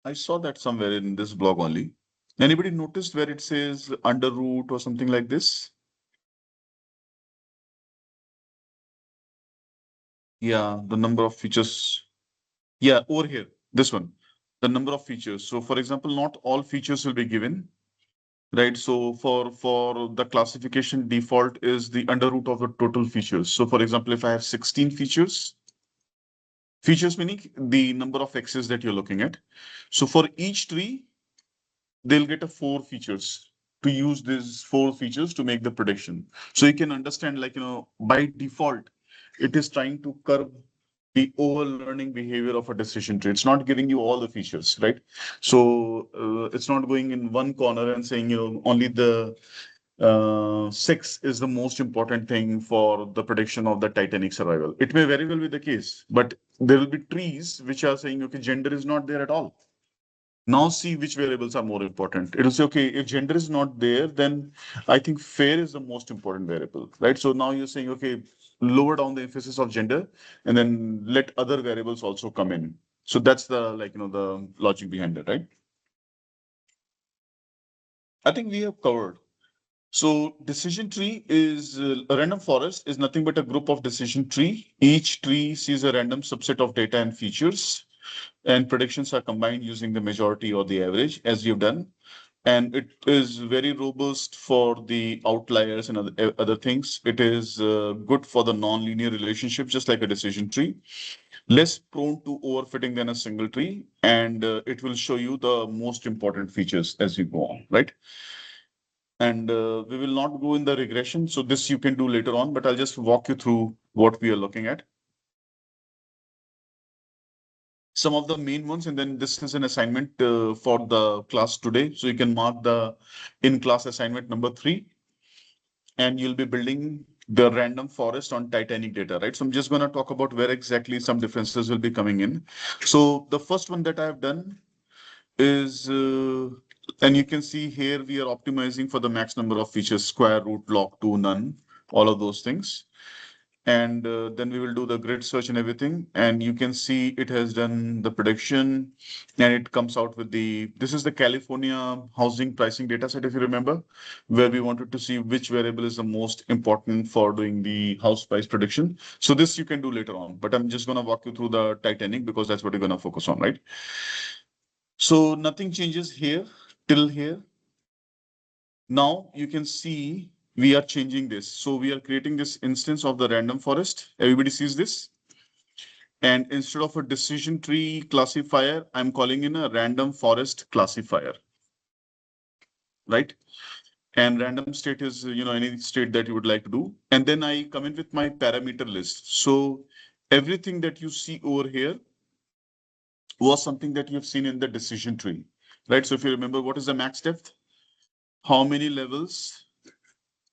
S1: I saw that somewhere in this blog only. Anybody noticed where it says under root or something like this? Yeah, the number of features. Yeah, over here, this one, the number of features. So for example, not all features will be given, right? So for the classification default is the under root of the total features. So for example, if I have 16 features meaning the number of X's that you're looking at. So for each tree, they'll get a 4 features to use these 4 features to make the prediction. So you can understand, like, by default, it is trying to curb the over learning behavior of a decision tree. It's not giving you all the features, right? So it's not going in one corner and saying, only the 6 is the most important thing for the prediction of the Titanic survival. It may very well be the case, but there will be trees which are saying, okay, gender is not there at all. Now see which variables are more important. It will say, okay, if gender is not there, then I think fair is the most important variable, right? So now you're saying, okay, lower down the emphasis of gender and then let other variables also come in. So that's the, like, the logic behind it, right? I think we have covered. So decision tree is a random forest is nothing but a group of decision tree. Each tree sees a random subset of data and features, and predictions are combined using the majority or the average, as you've done. And it is very robust for the outliers and other things. It is good for the non-linear relationships, just like a decision tree, less prone to overfitting than a single tree, and it will show you the most important features as you go on, right? And we will not go in the regression. So this you can do later on, but I'll just walk you through what we are looking at. Some of the main ones, and then this is an assignment for the class today. So you can mark the in-class assignment number 3, and you'll be building the random forest on Titanic data, right? So I'm just going to talk about where exactly some differences will be coming in. So the first one that I've done is, and you can see here, we are optimizing for the max number of features, square root, log 2, none, all of those things. And then we will do the grid search and everything. And you can see it has done the prediction and it comes out with this is the California housing pricing data set, if you remember, where we wanted to see which variable is the most important for doing the house price prediction. So this you can do later on, but I'm just going to walk you through the Titanic because that's what we're going to focus on, right? So nothing changes here till here. Now you can see we are changing this. So we are creating this instance of the random forest. Everybody sees this. And instead of a decision tree classifier, I'm calling in a random forest classifier, right? And random state is, any state that you would like to do. And then I come in with my parameter list. So everything that you see over here was something that you have seen in the decision tree, right? So if you remember, what is the max depth? How many levels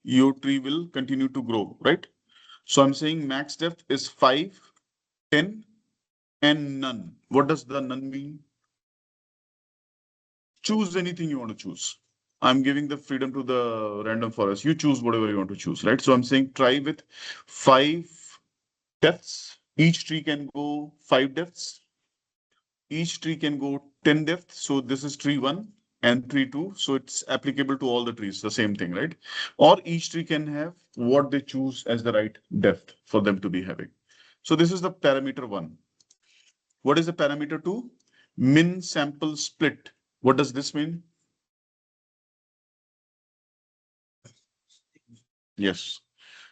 S1: your tree will continue to grow, right? So I'm saying max depth is 5, 10, and none. What does the none mean? Choose anything you want to choose. I'm giving the freedom to the random forest. You choose whatever you want to choose, right? So I'm saying try with 5 depths. Each tree can go 5 depths. Each tree can go 10 depths. So this is tree 1 and tree 2. So it's applicable to all the trees, the same thing, right? Or each tree can have what they choose as the right depth for them to be having. So this is the parameter 1. What is the parameter 2? Min sample split. What does this mean? Yes.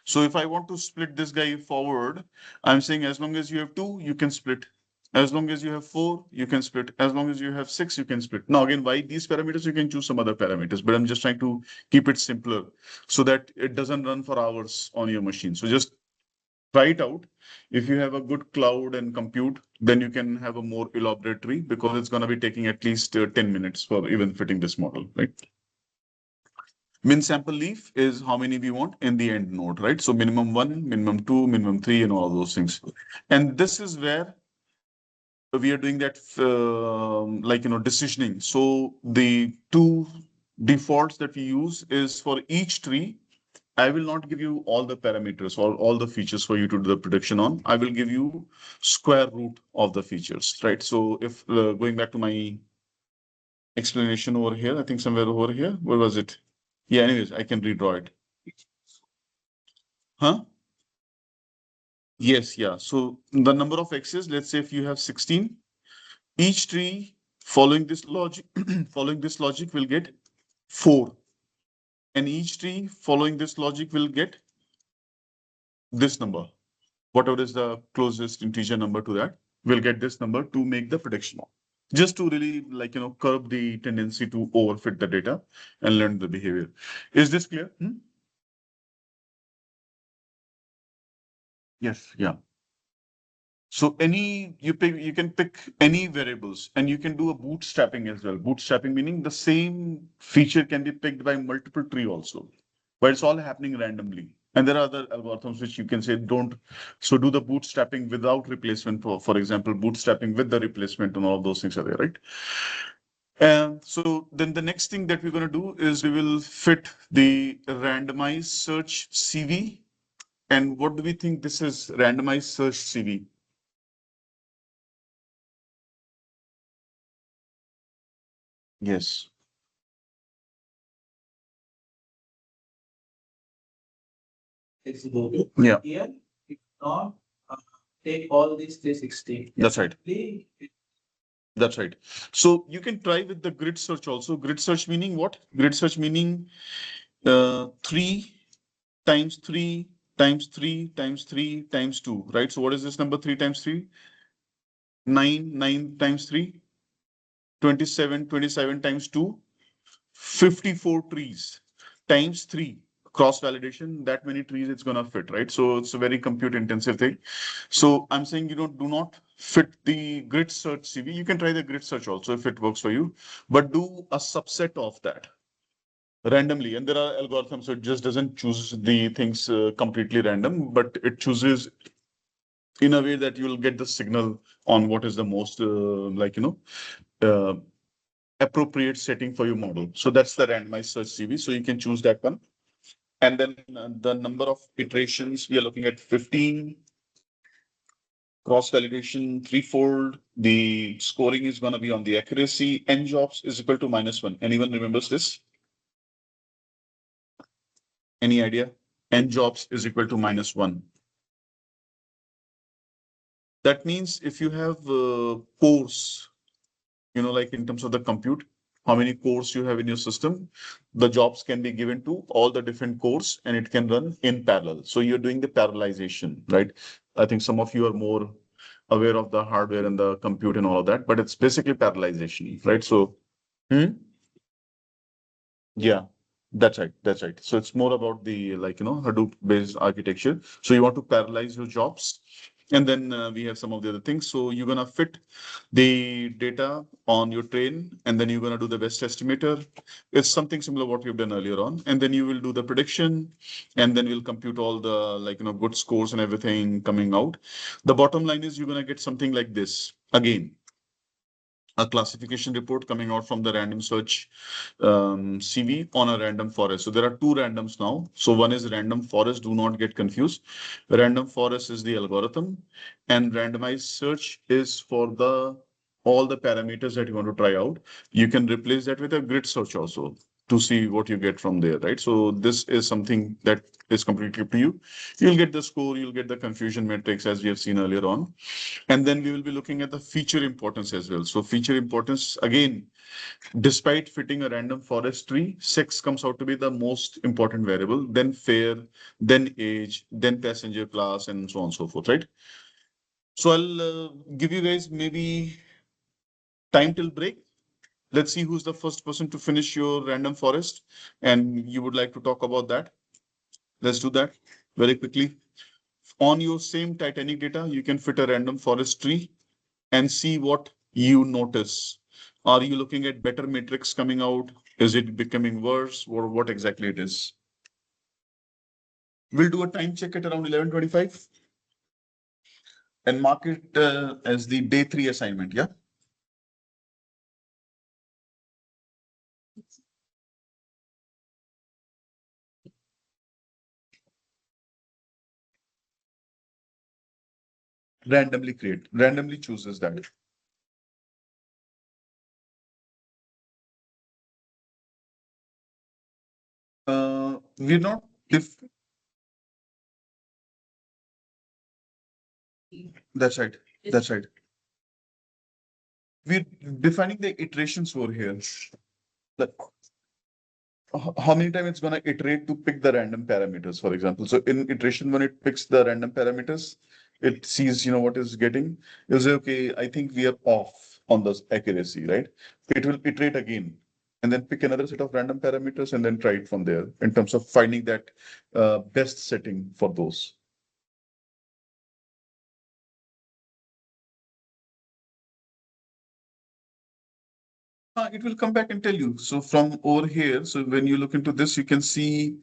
S1: So if I want to split this guy forward, I'm saying as long as you have 2, you can split. As long as you have 4, you can split. As long as you have 6, you can split. Now again, why these parameters? You can choose some other parameters, but I'm just trying to keep it simpler so that it doesn't run for hours on your machine. So just try it out. If you have a good cloud and compute, then you can have a more elaborate tree because it's going to be taking at least 10 minutes for even fitting this model, right? Min sample leaf is how many we want in the end node, right? So minimum 1, minimum 2, minimum 3, and all those things. And this is where we are doing that, decisioning. So the two defaults that we use is for each tree, I will not give you all the parameters or all the features for you to do the prediction on. I will give you square root of the features, right? So if going back to my explanation over here, I think somewhere over here, where was it? Yeah, anyways, I can redraw it. Huh? Yes, yeah. So the number of x's, let's say if you have 16, each tree following this logic, following this logic will get 4. And each tree following this logic will get this number. Whatever is the closest integer number to that, will get this number to make the prediction. Just to really curb the tendency to overfit the data and learn the behavior. Is this clear? Yes, yeah. So you can pick any variables and you can do a bootstrapping as well. Bootstrapping meaning the same feature can be picked by multiple tree also, but it's all happening randomly. And there are other algorithms which you can say don't. So do the bootstrapping without replacement, for example, bootstrapping with the replacement and all of those things are there, right? And so then the next thing that we're going to do is we will fit the randomized search CV. And what do we think this is randomized search CV? Yes.
S3: Flexible.
S1: Yeah.
S3: Here, it not take all these 360.
S1: That's right.
S3: Simply,
S1: That's right. So you can try with the grid search also. Grid search meaning what? Grid search meaning 3 times 3 times 3 times 3 times 2, right? So what is this number 3 times 3? 9, 9 times 3, 27, 27 times 2, 54 trees times 3. Cross validation, that many trees it's gonna fit, right? So it's a very compute intensive thing. So I'm saying do not fit the grid search CV. You can try the grid search also if it works for you, but do a subset of that randomly. And there are algorithms, so it just doesn't choose the things completely random, but it chooses in a way that you'll get the signal on what is the most uh, appropriate setting for your model. So that's the randomized search CV. So you can choose that one. And then the number of iterations, we are looking at 15. Cross validation threefold. The scoring is going to be on the accuracy. N jobs is equal to -1. Anyone remembers this? Any idea? N jobs is equal to -1. That means if you have cores, like in terms of the compute, how many cores you have in your system, the jobs can be given to all the different cores and it can run in parallel. So you're doing the parallelization, right? I think some of you are more aware of the hardware and the compute and all of that, but it's basically parallelization, right? So, yeah, that's right. That's right. So it's more about the Hadoop based architecture. So you want to parallelize your jobs. And then we have some of the other things. So you're going to fit the data on your train, and then you're going to do the best estimator. It's something similar what we've done earlier on. And then you will do the prediction, and then we'll compute all the good scores and everything coming out. The bottom line is you're going to get something like this. Again, a classification report coming out from the random search CV on a random forest. So there are two randoms now. So one is random forest. Do not get confused. Random forest is the algorithm, and randomized search is for all the parameters that you want to try out. You can replace that with a grid search also to see what you get from there, right? So this is something that is completely up to you. You'll get the score, you'll get the confusion matrix as we have seen earlier on. And then we will be looking at the feature importance as well. So feature importance, again, despite fitting a random forest tree, sex comes out to be the most important variable, then fare, then age, then passenger class, and so on and so forth, right? So I'll give you guys maybe time till break. Let's see who's the first person to finish your random forest, and you would like to talk about that. Let's do that very quickly. On your same Titanic data, you can fit a random forest tree and see what you notice. Are you looking at better matrix coming out? Is it becoming worse, or what exactly it is? We'll do a time check at around 11:25 and mark it as the day 3 assignment. Yeah. Randomly chooses that. We're not if that's right. That's right. We're defining the iterations over here. Like how many times it's going to iterate to pick the random parameters, for example. So in iteration, when it picks the random parameters, it sees, what is getting. It'll say, okay, I think we are off on this accuracy, right? It will iterate again and then pick another set of random parameters and then try it from there in terms of finding that best setting for those. It will come back and tell you. So from over here, so when you look into this, you can see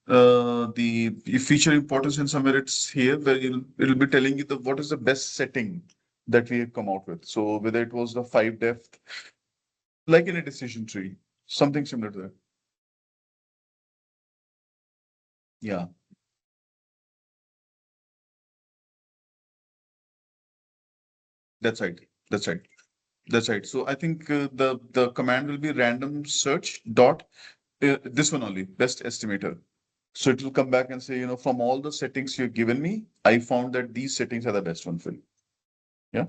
S1: the feature importance, and somewhere it's here where it'll be telling you what is the best setting that we have come out with. So whether it was the 5 depth, like in a decision tree, something similar to that. Yeah, that's right. That's right. That's right. So I think the command will be random search dot this one only, best estimator. So it will come back and say, from all the settings you've given me, I found that these settings are the best one for you. Yeah.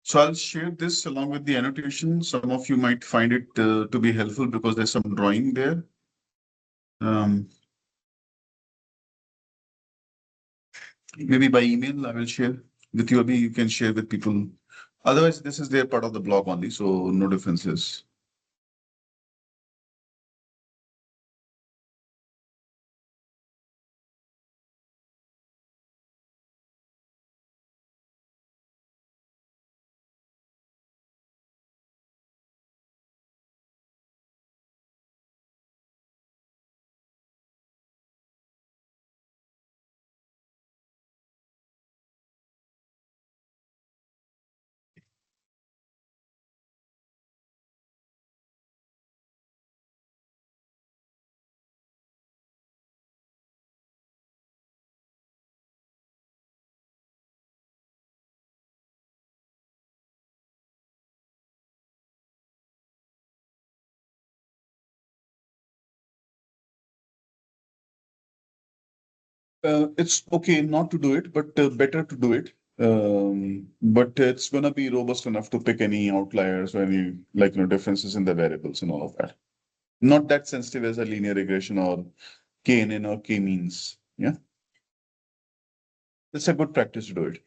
S1: So I'll share this along with the annotation. Some of you might find it to be helpful because there's some drawing there. Maybe by email, I will share with you. Maybe you can share with people. Otherwise, this is their part of the blog only, so no differences. It's okay not to do it, but better to do it. But it's gonna be robust enough to pick any outliers or any differences in the variables and all of that. Not that sensitive as a linear regression or KNN or K means. Yeah. It's a good practice to do it.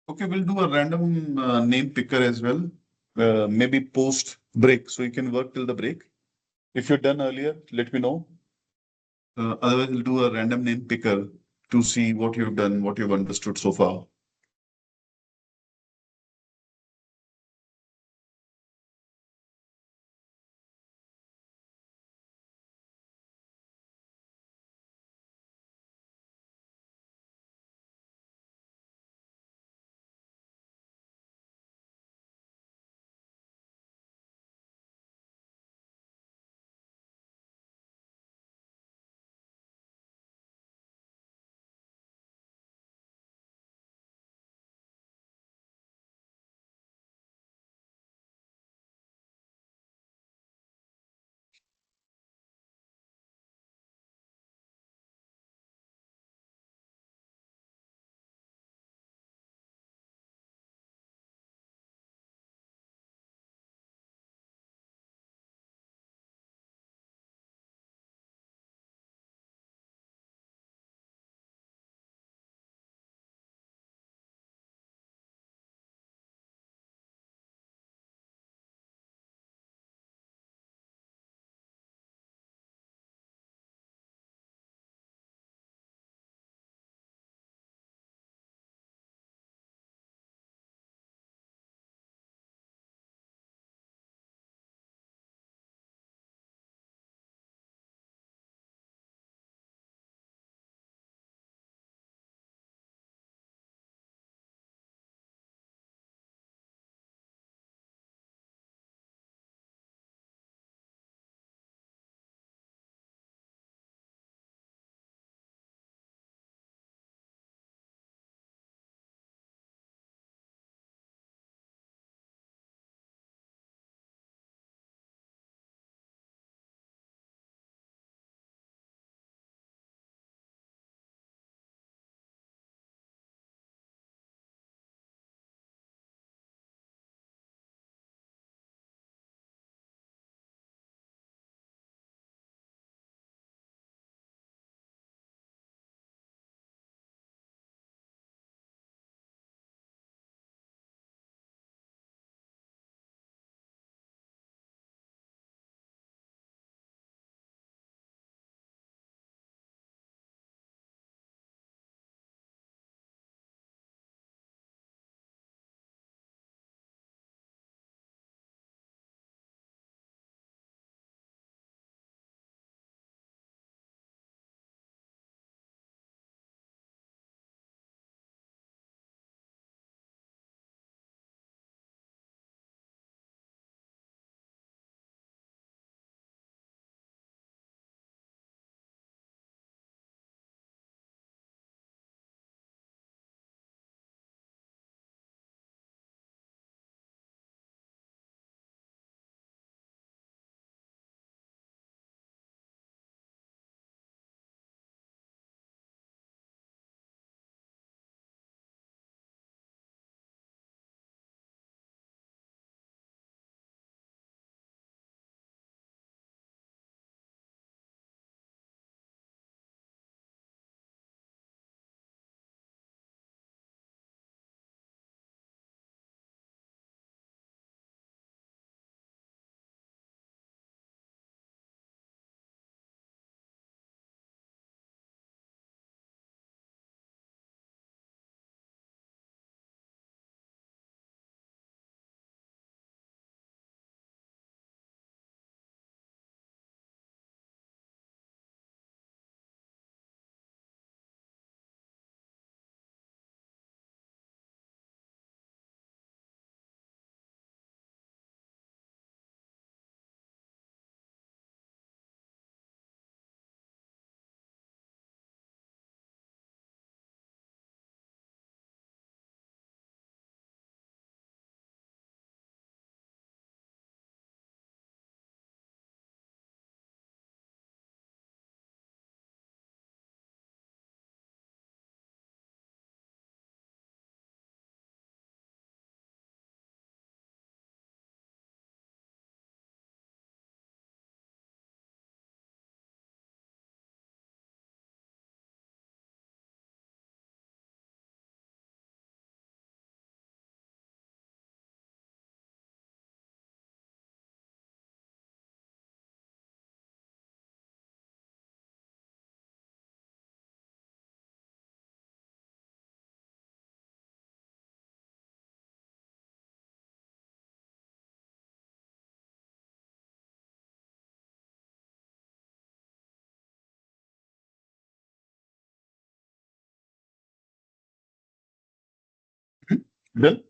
S1: Okay, we'll do a random name picker as well. Maybe post break, so you can work till the break. If you're done earlier, let me know. Otherwise, we'll do a random name picker to see what you've done, what you've understood so far. Done?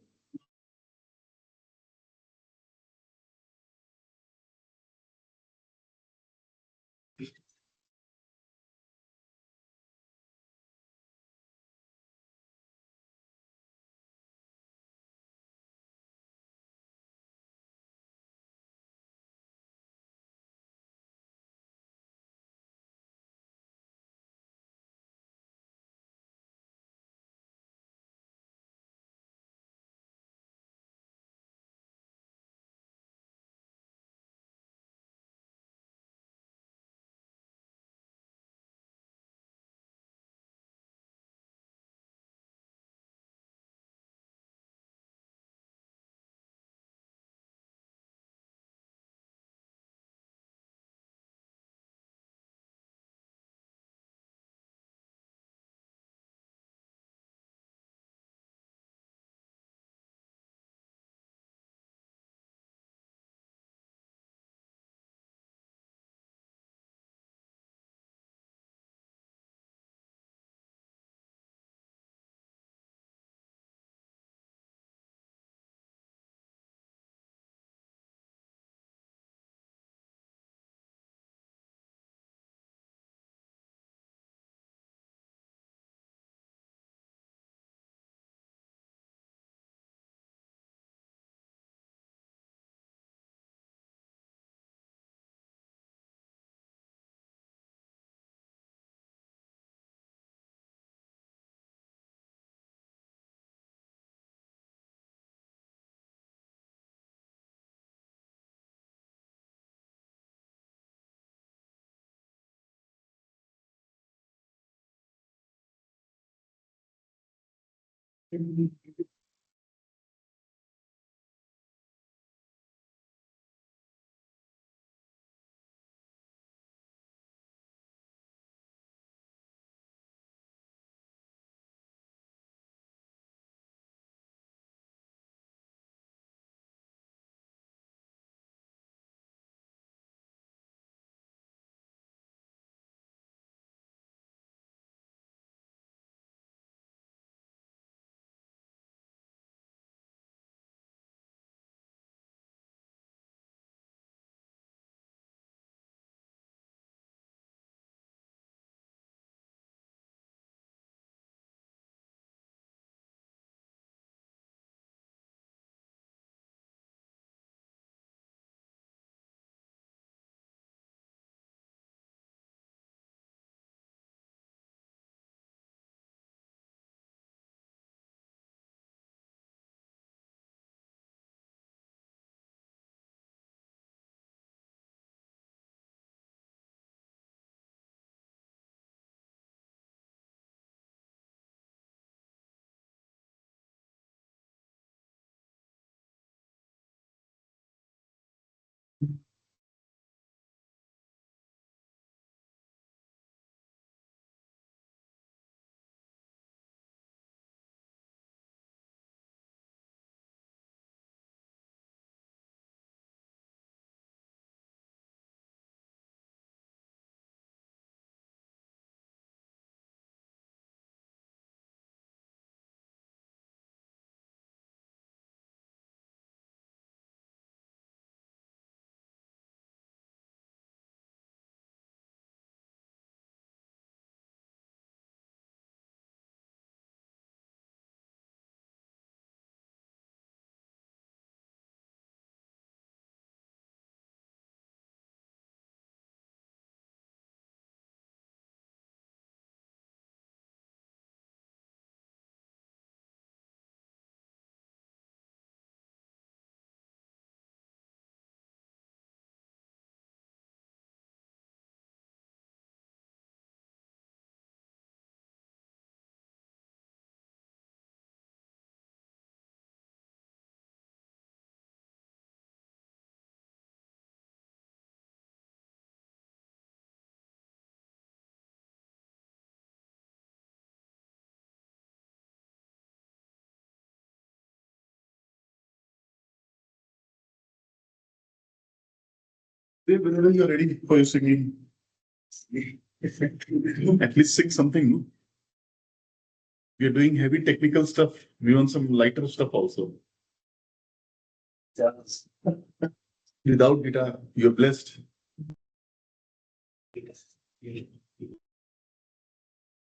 S1: Whenever you're ready for your singing, at least sing something. No? We are doing heavy technical stuff. We want some lighter stuff also.
S6: Yes.
S1: Without guitar, you're blessed.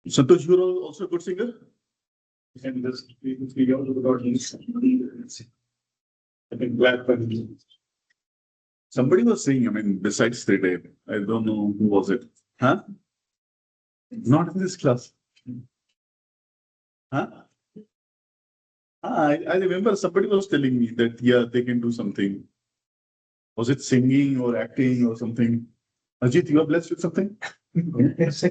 S1: Santosh, you're also a good singer?
S6: And this we also got these. I think black pen.
S1: Somebody was saying, I mean, besides today, I don't know who was it. Huh? Not in this class. Huh? I remember somebody was telling me that, yeah, they can do something. Was it singing or acting or something? Ajit, you are blessed with something?
S6: Yes.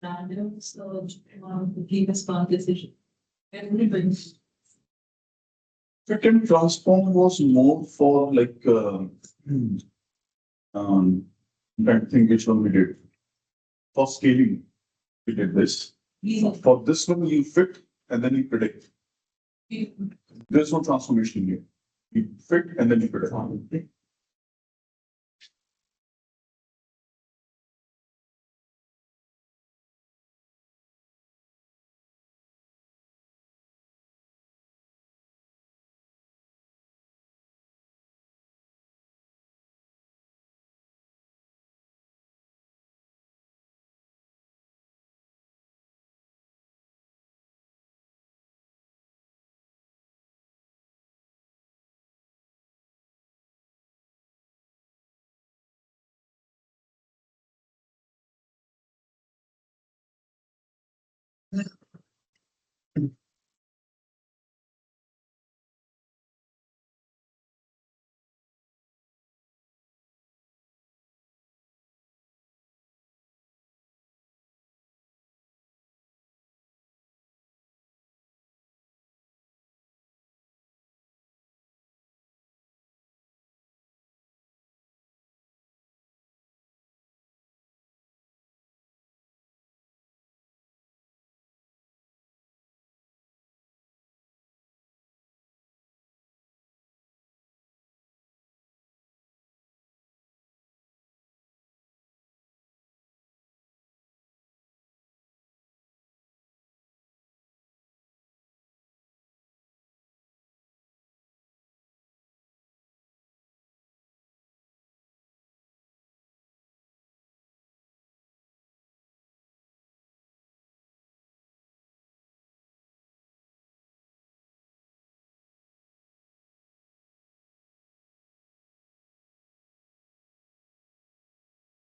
S5: Random search on the previous conversation. Everybody.
S1: Fit and transform was more for like, I'm trying to think which one we did. For scaling, we did this. For this one, you fit and then you predict. There's no transformation here. You fit and then you predict.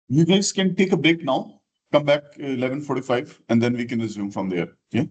S1: You guys can take a break now, come back 11:45, and then we can resume from there. Yeah.